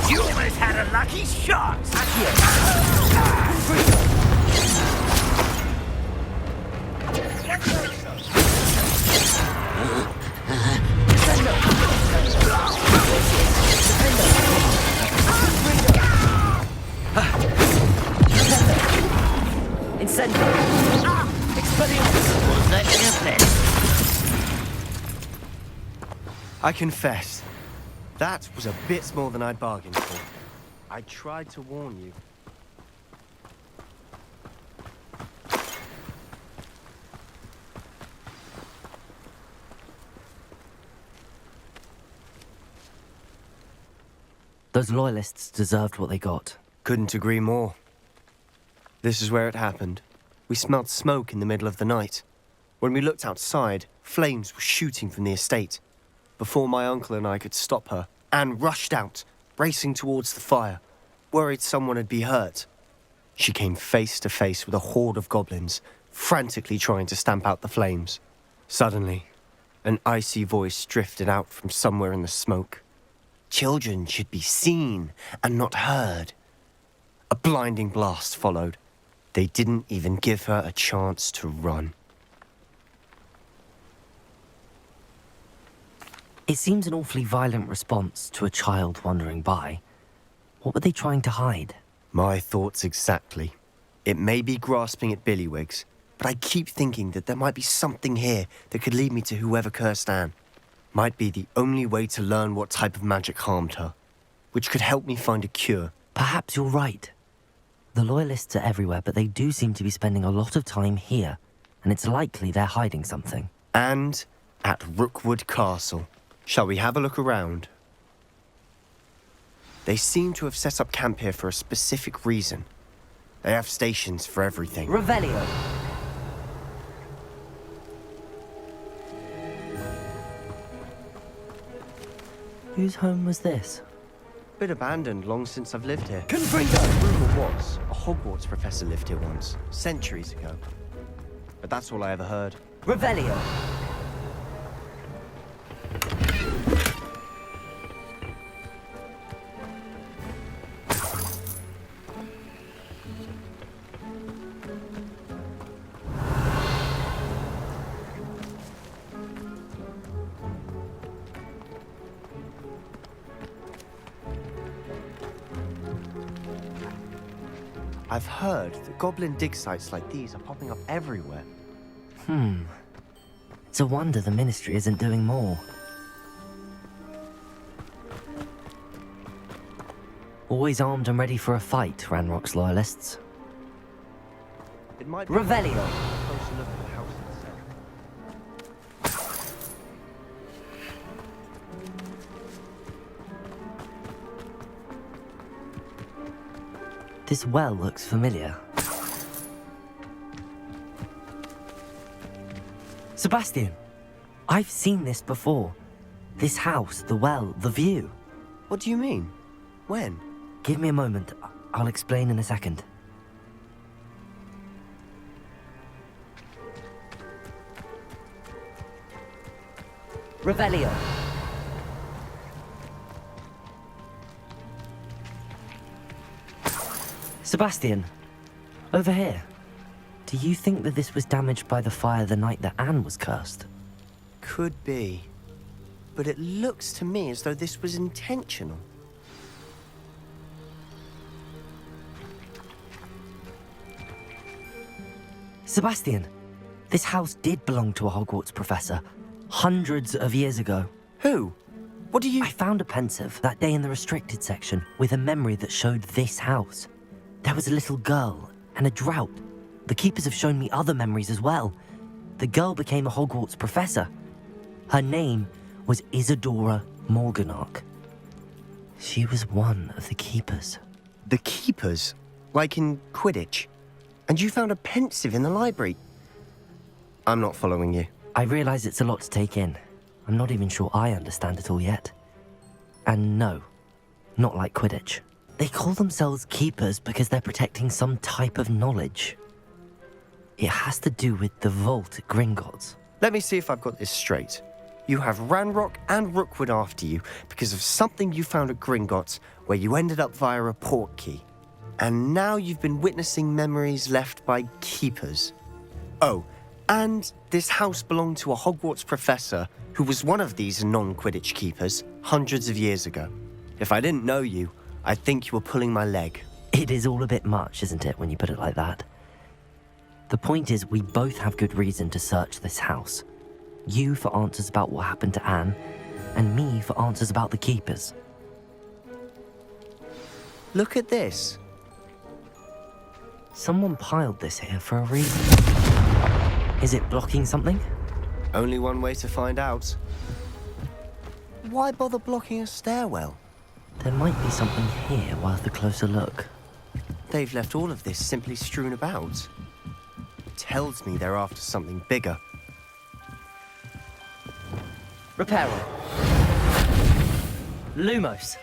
You almost had a lucky shot. Incendio. What's that confess? I confess, that was a bit more than I'd bargained for. I tried to warn you. Those loyalists deserved what they got. Couldn't agree more. This is where it happened. We smelled smoke in the middle of the night. When we looked outside, flames were shooting from the estate. Before my uncle and I could stop her, Anne rushed out, racing towards the fire, worried someone had been hurt. She came face to face with a horde of goblins, frantically trying to stamp out the flames. Suddenly, an icy voice drifted out from somewhere in the smoke. Children should be seen and not heard. A blinding blast followed. They didn't even give her a chance to run. It seems an awfully violent response to a child wandering by. What were they trying to hide? My thoughts exactly. It may be grasping at Billywigs, but I keep thinking that there might be something here that could lead me to whoever cursed Anne. Might be the only way to learn what type of magic harmed her, which could help me find a cure. Perhaps you're right. The Loyalists are everywhere, but they do seem to be spending a lot of time here, and it's likely they're hiding something. And at Rookwood Castle. Shall we have a look around? They seem to have set up camp here for a specific reason. They have stations for everything. Revelio. Whose home was this? Bit abandoned long since I've lived here. Confringo! Rumor was, a Hogwarts professor lived here once, centuries ago. But that's all I ever heard. Revelio. I've heard that goblin dig sites like these are popping up everywhere. It's a wonder the Ministry isn't doing more. Always armed and ready for a fight, Ranrock's Loyalists. It might be Revelio. a closer look at the house itself. This well looks familiar. Sebastian! I've seen this before. This house, the well, the view. What do you mean? When? Give me a moment. I'll explain in a second. Revelio. Sebastian, over here. Do you think that this was damaged by the fire the night that Anne was cursed? Could be. But it looks to me as though this was intentional. Sebastian, this house did belong to a Hogwarts professor, hundreds of years ago. Who? What do you... I found a pensive that day in the restricted section with a memory that showed this house. There was a little girl and a drought. The keepers have shown me other memories as well. The girl became a Hogwarts professor. Her name was Isadora Morganach. She was one of the keepers. The keepers? Like in Quidditch? And you found a pensive in the library? I'm not following you. I realize it's a lot to take in. I'm not even sure I understand it all yet. And no, not like Quidditch. They call themselves keepers because they're protecting some type of knowledge. It has to do with the vault at Gringotts. Let me see if I've got this straight. You have Ranrock and Rookwood after you because of something you found at Gringotts where you ended up via a portkey. And now you've been witnessing memories left by keepers. Oh, and this house belonged to a Hogwarts professor who was one of these non-Quidditch keepers hundreds of years ago. If I didn't know you, I'd think you were pulling my leg. It is all a bit much, isn't it, when you put it like that? The point is, we both have good reason to search this house. You for answers about what happened to Anne, and me for answers about the Keepers. Look at this. Someone piled this here for a reason. Is it blocking something? Only one way to find out. Why bother blocking a stairwell? There might be something here worth a closer look. They've left all of this simply strewn about. Tells me they're after something bigger. Reparo. Lumos.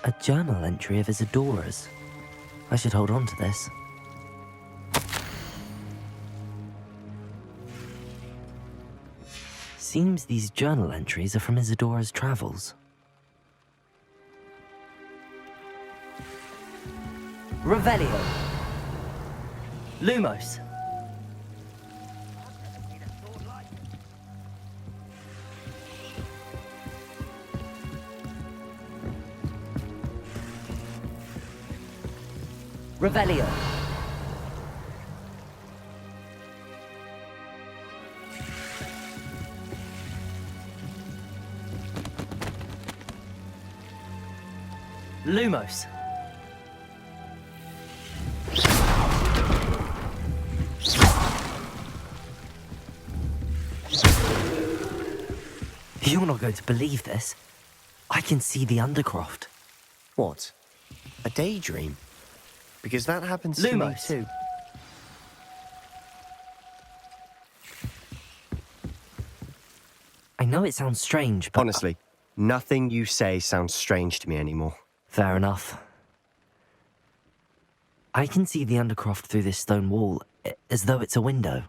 A journal entry of Isadora's. I should hold on to this. Seems these journal entries are from Isadora's travels. Revelio. Lumos. Revelio. Lumos. You're not going to believe this. I can see the Undercroft. What? A daydream? Because that happens to me Lumos. too. I know it sounds strange, but... Honestly, nothing you say sounds strange to me anymore. Fair enough. I can see the Undercroft through this stone wall, as though it's a window.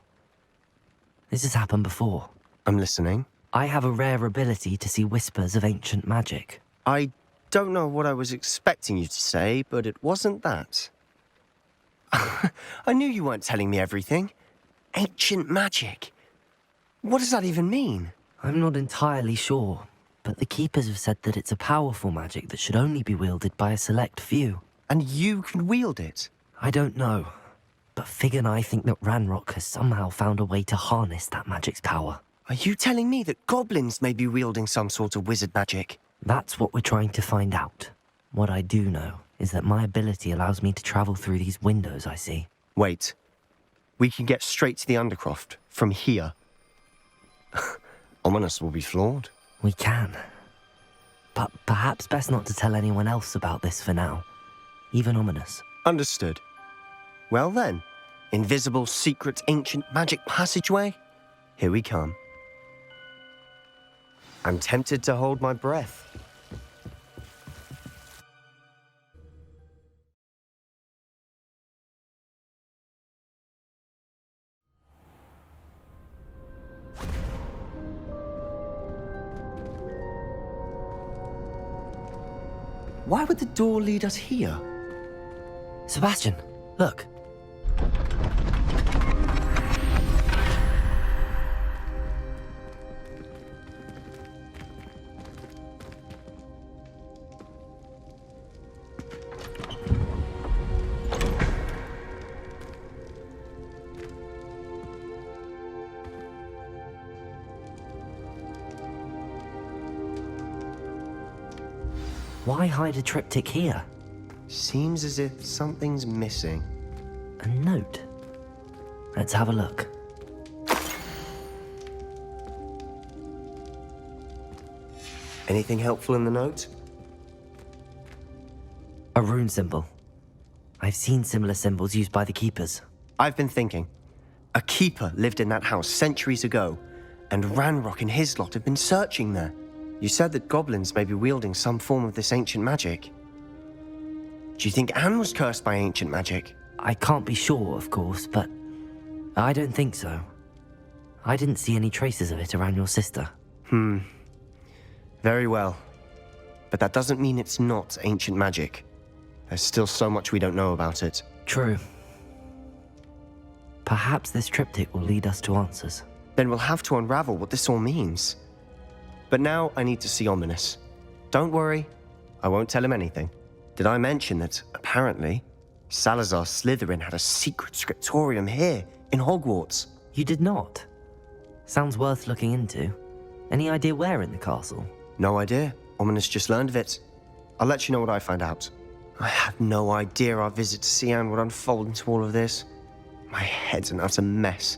This has happened before. I'm listening. I have a rare ability to see whispers of ancient magic. I don't know what I was expecting you to say, but it wasn't that. I knew you weren't telling me everything. Ancient magic. What does that even mean? I'm not entirely sure, but the Keepers have said that it's a powerful magic that should only be wielded by a select few. And you can wield it? I don't know, but Fig and I think that Ranrock has somehow found a way to harness that magic's power. Are you telling me that goblins may be wielding some sort of wizard magic? That's what we're trying to find out. What I do know is that my ability allows me to travel through these windows I see. Wait. We can get straight to the Undercroft from here. Ominous will be floored. We can. But perhaps best not to tell anyone else about this for now. Even Ominous. Understood. Well then, invisible, secret, ancient magic passageway? Here we come. I'm tempted to hold my breath. Why would the door lead us here? Sebastian, look. Why hide a triptych here? Seems as if something's missing. A note. Let's have a look. Anything helpful in the note? A rune symbol. I've seen similar symbols used by the Keepers. I've been thinking. A keeper lived in that house centuries ago, and Ranrock and his lot have been searching there. You said that goblins may be wielding some form of this ancient magic. Do you think Anne was cursed by ancient magic? I can't be sure, of course, but I don't think so. I didn't see any traces of it around your sister. Very well. But that doesn't mean it's not ancient magic. There's still so much we don't know about it. True. Perhaps this triptych will lead us to answers. Then we'll have to unravel what this all means. But now I need to see Ominous. Don't worry, I won't tell him anything. Did I mention that, apparently, Salazar Slytherin had a secret scriptorium here, in Hogwarts? You did not? Sounds worth looking into. Any idea where in the castle? No idea. Ominous just learned of it. I'll let you know what I find out. I had no idea our visit to Cian would unfold into all of this. My head's an utter mess.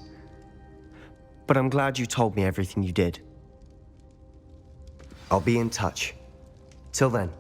But I'm glad you told me everything you did. I'll be in touch. Till then.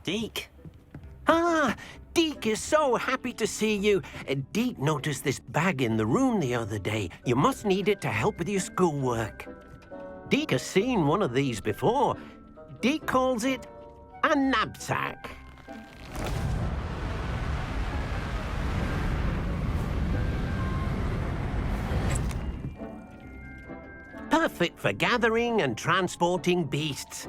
Deke? Ah, Deke is so happy to see you. Deke noticed this bag in the room the other day. You must need it to help with your schoolwork. Deke has seen one of these before. Deke calls it a knapsack. Perfect for gathering and transporting beasts.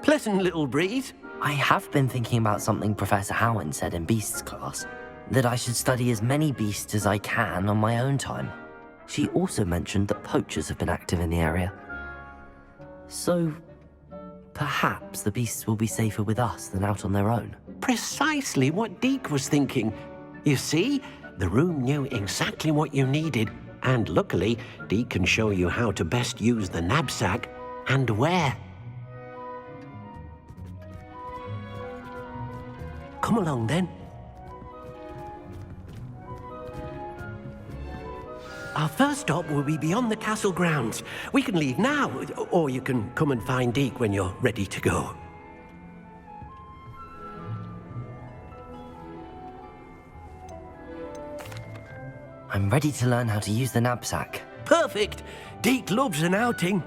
Pleasant little breeze. I have been thinking about something Professor Howard said in Beasts class, that I should study as many beasts as I can on my own time. She also mentioned that poachers have been active in the area. So, perhaps the beasts will be safer with us than out on their own. Precisely what Deke was thinking. You see, the room knew exactly what you needed, and luckily, Deke can show you how to best use the knapsack and where. Come along, then. Our first stop will be beyond the castle grounds. We can leave now, or you can come and find Deke when you're ready to go. I'm ready to learn how to use the knapsack. Perfect! Deke loves an outing.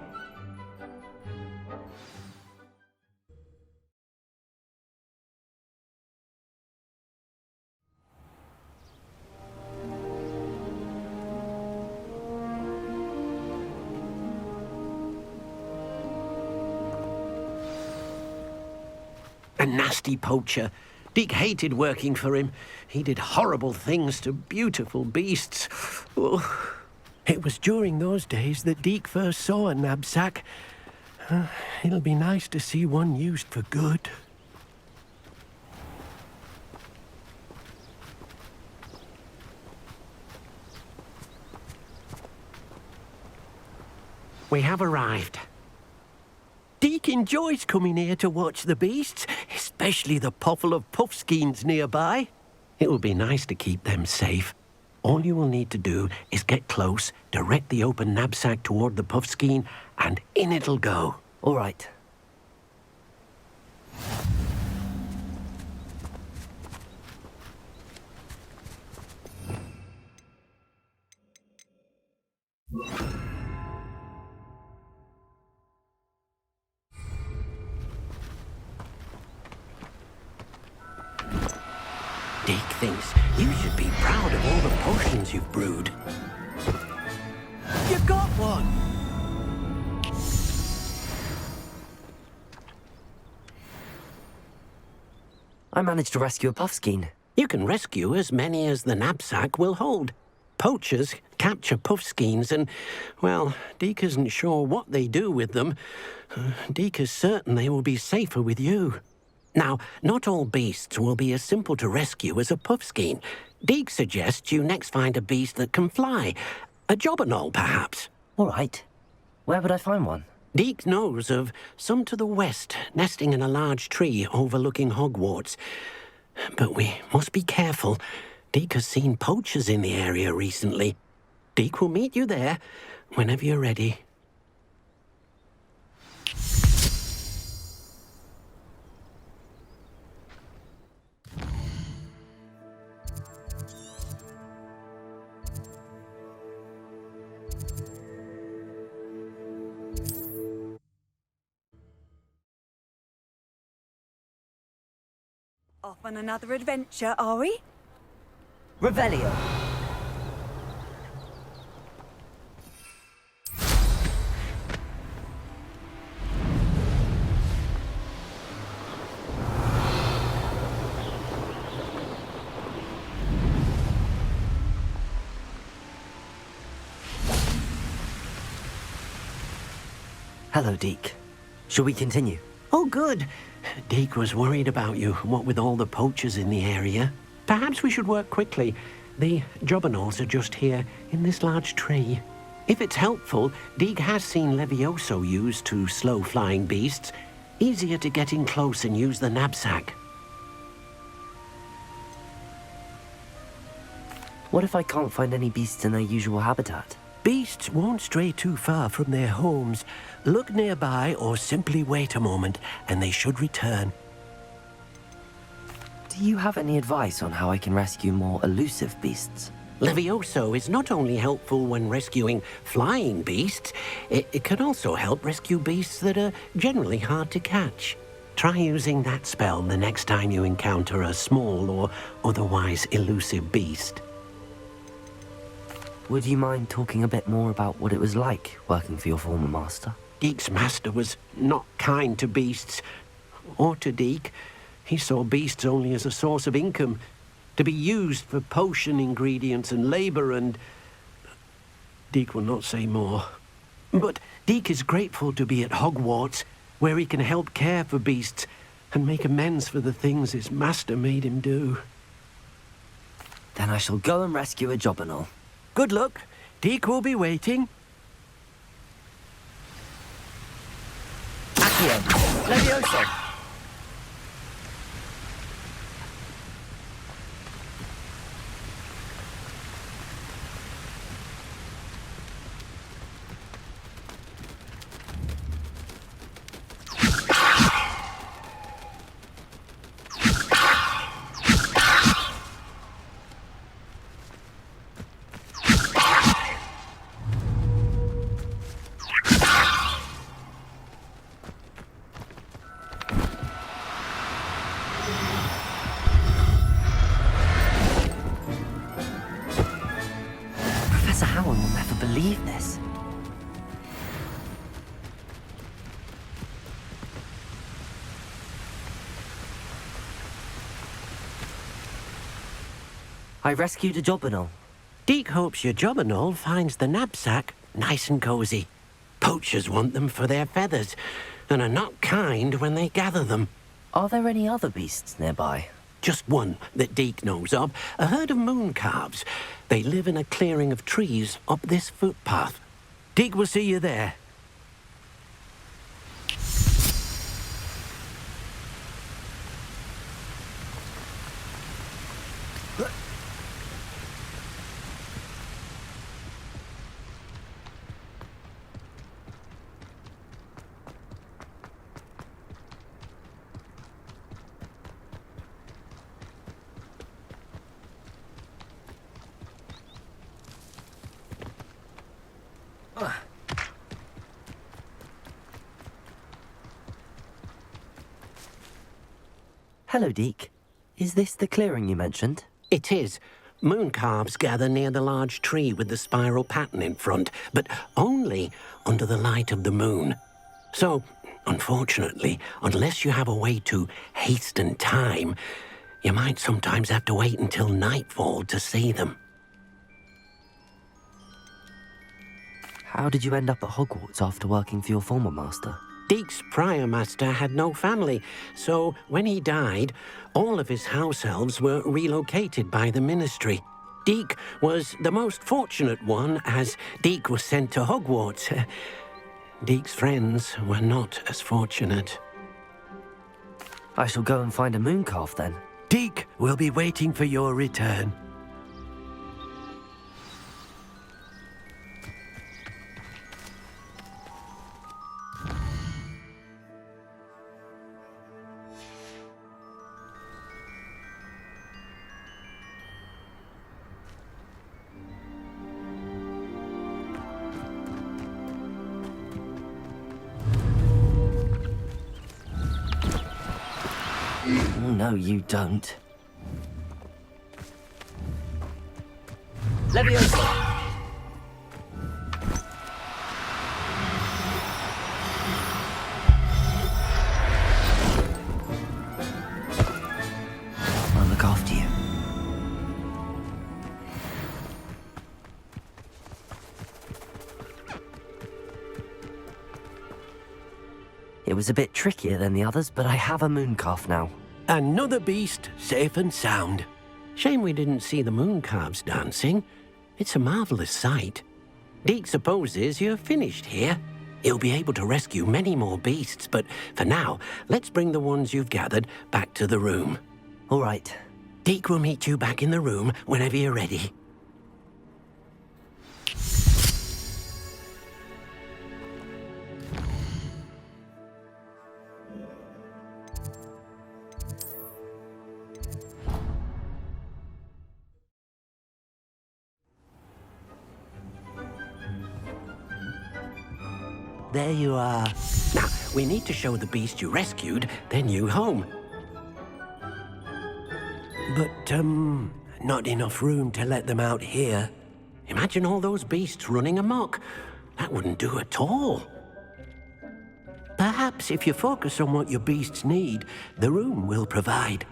A nasty poacher. Deke hated working for him. He did horrible things to beautiful beasts. Oh. It was during those days that Deke first saw a knapsack. It'll be nice to see one used for good. We have arrived. Deke enjoys coming here to watch the beasts, especially the potful of puffskeins nearby. It will be nice to keep them safe. All you will need to do is get close, direct the open knapsack toward the puffskein, and in it'll go. All right. Deke thinks you should be proud of all the potions you've brewed. You got one! I managed to rescue a puffskein. You can rescue as many as the knapsack will hold. Poachers capture puffskeins and, well, Deke isn't sure what they do with them. Deke is certain they will be safer with you. Now, not all beasts will be as simple to rescue as a puffskein. Deke suggests you next find a beast that can fly. A jobberknoll, perhaps. All right. Where would I find one? Deke knows of some to the west, nesting in a large tree overlooking Hogwarts. But we must be careful. Deke has seen poachers in the area recently. Deke will meet you there whenever you're ready. Off on another adventure, are we? Revelio. Hello, Deke. Shall we continue? Oh, good. Deke was worried about you, what with all the poachers in the area. Perhaps we should work quickly. The jobberknolls are just here, in this large tree. If it's helpful, Deke has seen Levioso used to slow flying beasts. Easier to get in close and use the knapsack. What if I can't find any beasts in their usual habitat? Beasts won't stray too far from their homes. Look nearby or simply wait a moment, and they should return. Do you have any advice on how I can rescue more elusive beasts? Levioso is not only helpful when rescuing flying beasts, it can also help rescue beasts that are generally hard to catch. Try using that spell the next time you encounter a small or otherwise elusive beast. Would you mind talking a bit more about what it was like working for your former master? Deke's master was not kind to beasts, or to Deke. He saw beasts only as a source of income, to be used for potion ingredients and labor, and Deke will not say more. But Deke is grateful to be at Hogwarts, where he can help care for beasts and make amends for the things his master made him do. Then I shall go and rescue a jobberknoll. Good luck. Deke will be waiting. Accio. Levioso. Professor Howard will never believe this. I rescued a jobberknoll. Deke hopes your jobberknoll finds the knapsack nice and cozy. Poachers want them for their feathers, and are not kind when they gather them. Are there any other beasts nearby? Just one that Deke knows of, a herd of moon calves. They live in a clearing of trees up this footpath. Deke will see you there. Hello, Deke. Is this the clearing you mentioned? It is. Moon calves gather near the large tree with the spiral pattern in front, but only under the light of the moon. So, unfortunately, unless you have a way to hasten time, you might sometimes have to wait until nightfall to see them. How did you end up at Hogwarts after working for your former master? Deek's prior master had no family, so when he died, all of his house elves were relocated by the ministry. Deek was the most fortunate one, as Deek was sent to Hogwarts. Deek's friends were not as fortunate. I shall go and find a moon calf then. Deek will be waiting for your return. Oh, no, you don't. Leviosa! I'll look after you. It was a bit trickier than the others, but I have a moon calf now. Another beast, safe and sound. Shame we didn't see the moon calves dancing. It's a marvelous sight. Deek supposes you're finished here. He'll be able to rescue many more beasts, but for now, let's bring the ones you've gathered back to the room. All right. Deek will meet you back in the room whenever you're ready. There you are. Now, we need to show the beast you rescued their new home. But, not enough room to let them out here. Imagine all those beasts running amok. That wouldn't do at all. Perhaps if you focus on what your beasts need, the room will provide.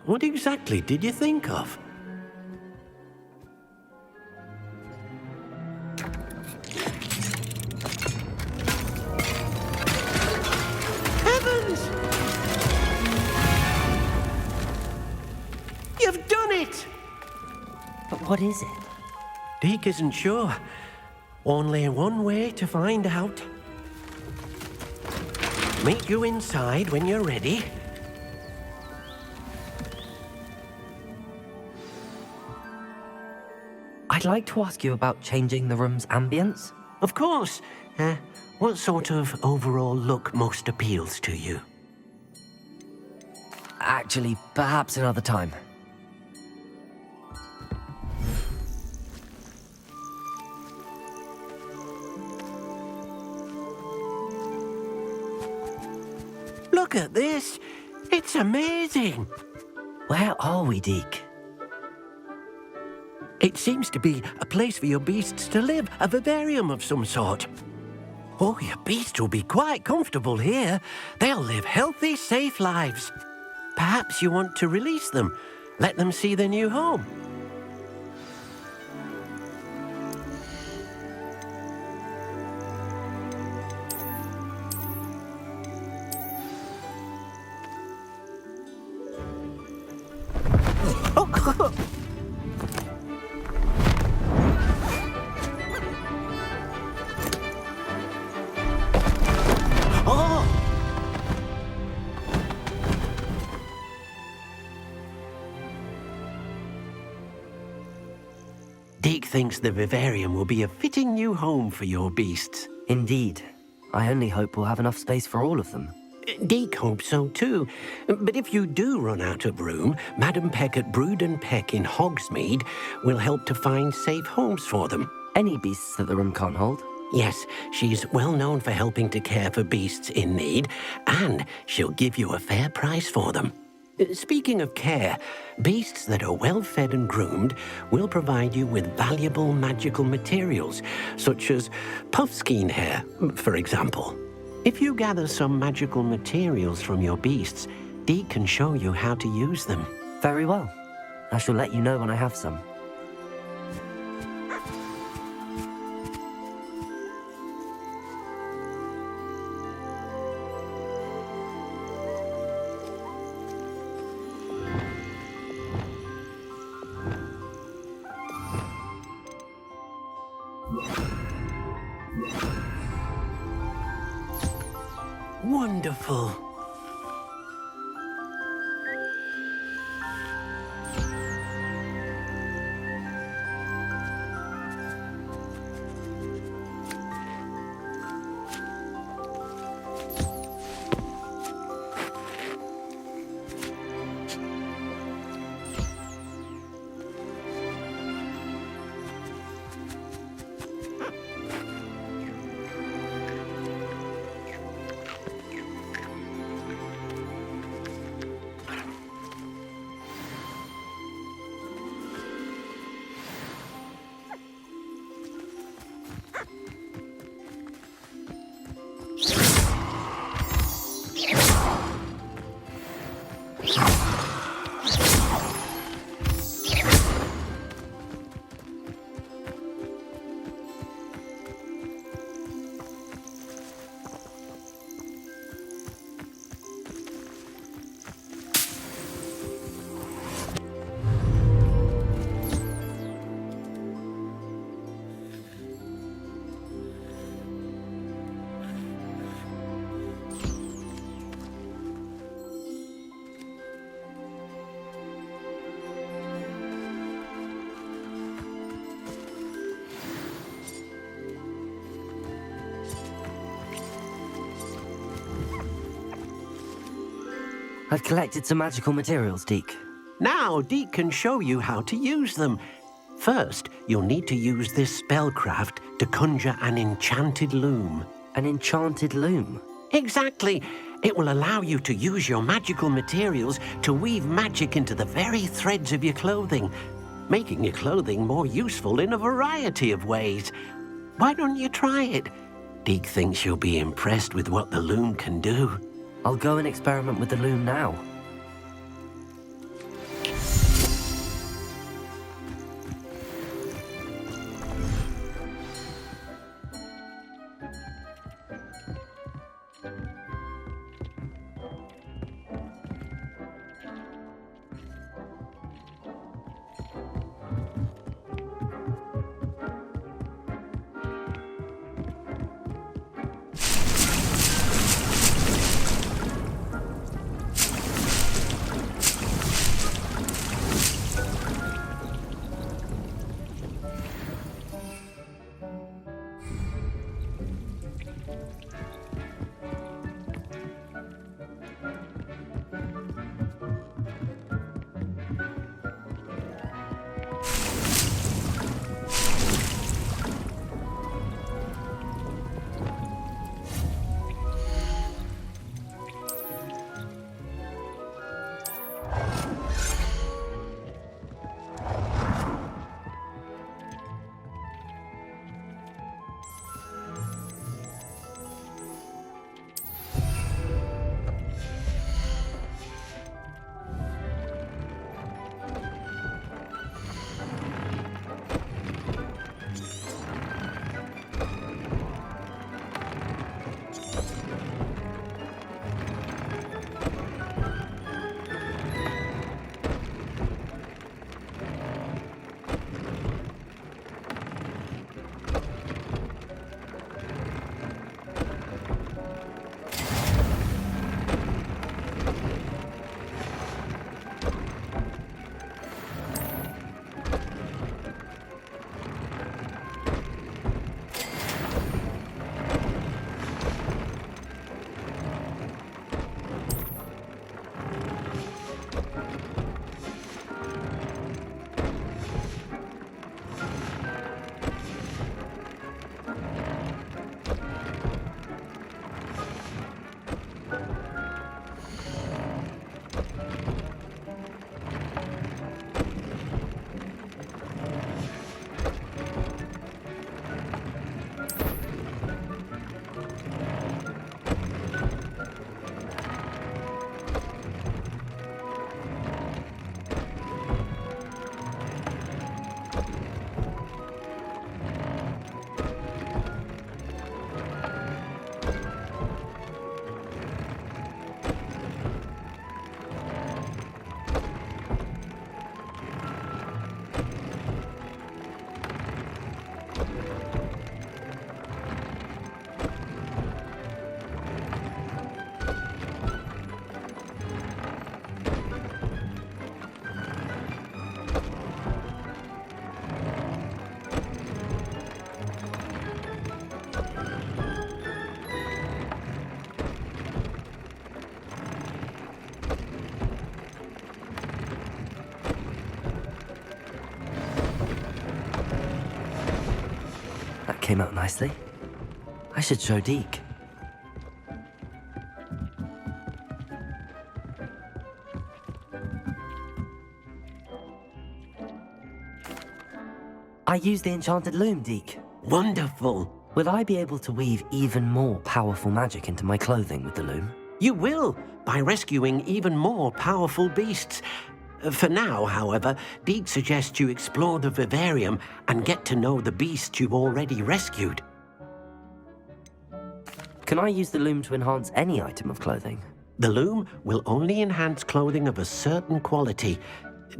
What exactly did you think of? Heavens! You've done it! But what is it? Deek isn't sure. Only one way to find out. Meet you inside when you're ready. I'd like to ask you about changing the room's ambience. Of course. What sort of overall look most appeals to you? Actually, perhaps another time. Look at this! It's amazing! Where are we, Deek? It seems to be a place for your beasts to live, a vivarium of some sort. Oh, your beasts will be quite comfortable here. They'll live healthy, safe lives. Perhaps you want to release them, let them see their new home. Deek thinks the vivarium will be a fitting new home for your beasts. Indeed. I only hope we'll have enough space for all of them. Deek hopes so too. But if you do run out of room, Madam Peck at Brood and Peck in Hogsmeade will help to find safe homes for them. Any beasts that the room can't hold? Yes, she's well known for helping to care for beasts in need, and she'll give you a fair price for them. Speaking of care, beasts that are well fed and groomed will provide you with valuable magical materials, such as puffskein hair, for example. If you gather some magical materials from your beasts, Deke can show you how to use them. Very well. I shall let you know when I have some. Wonderful. I've collected some magical materials, Deke. Now Deke can show you how to use them. First, you'll need to use this spellcraft to conjure an enchanted loom. An enchanted loom? Exactly. It will allow you to use your magical materials to weave magic into the very threads of your clothing, making your clothing more useful in a variety of ways. Why don't you try it? Deke thinks you'll be impressed with what the loom can do. I'll go and experiment with the loom now. That came out nicely. I should show Deke. I used the enchanted loom, Deke. Wonderful. Will I be able to weave even more powerful magic into my clothing with the loom? You will, by rescuing even more powerful beasts. For now, however, Deke suggests you explore the vivarium and get to know the beasts you've already rescued. Can I use the loom to enhance any item of clothing? The loom will only enhance clothing of a certain quality.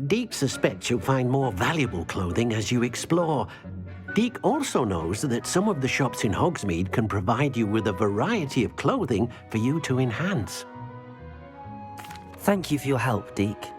Deke suspects you'll find more valuable clothing as you explore. Deke also knows that some of the shops in Hogsmeade can provide you with a variety of clothing for you to enhance. Thank you for your help, Deke.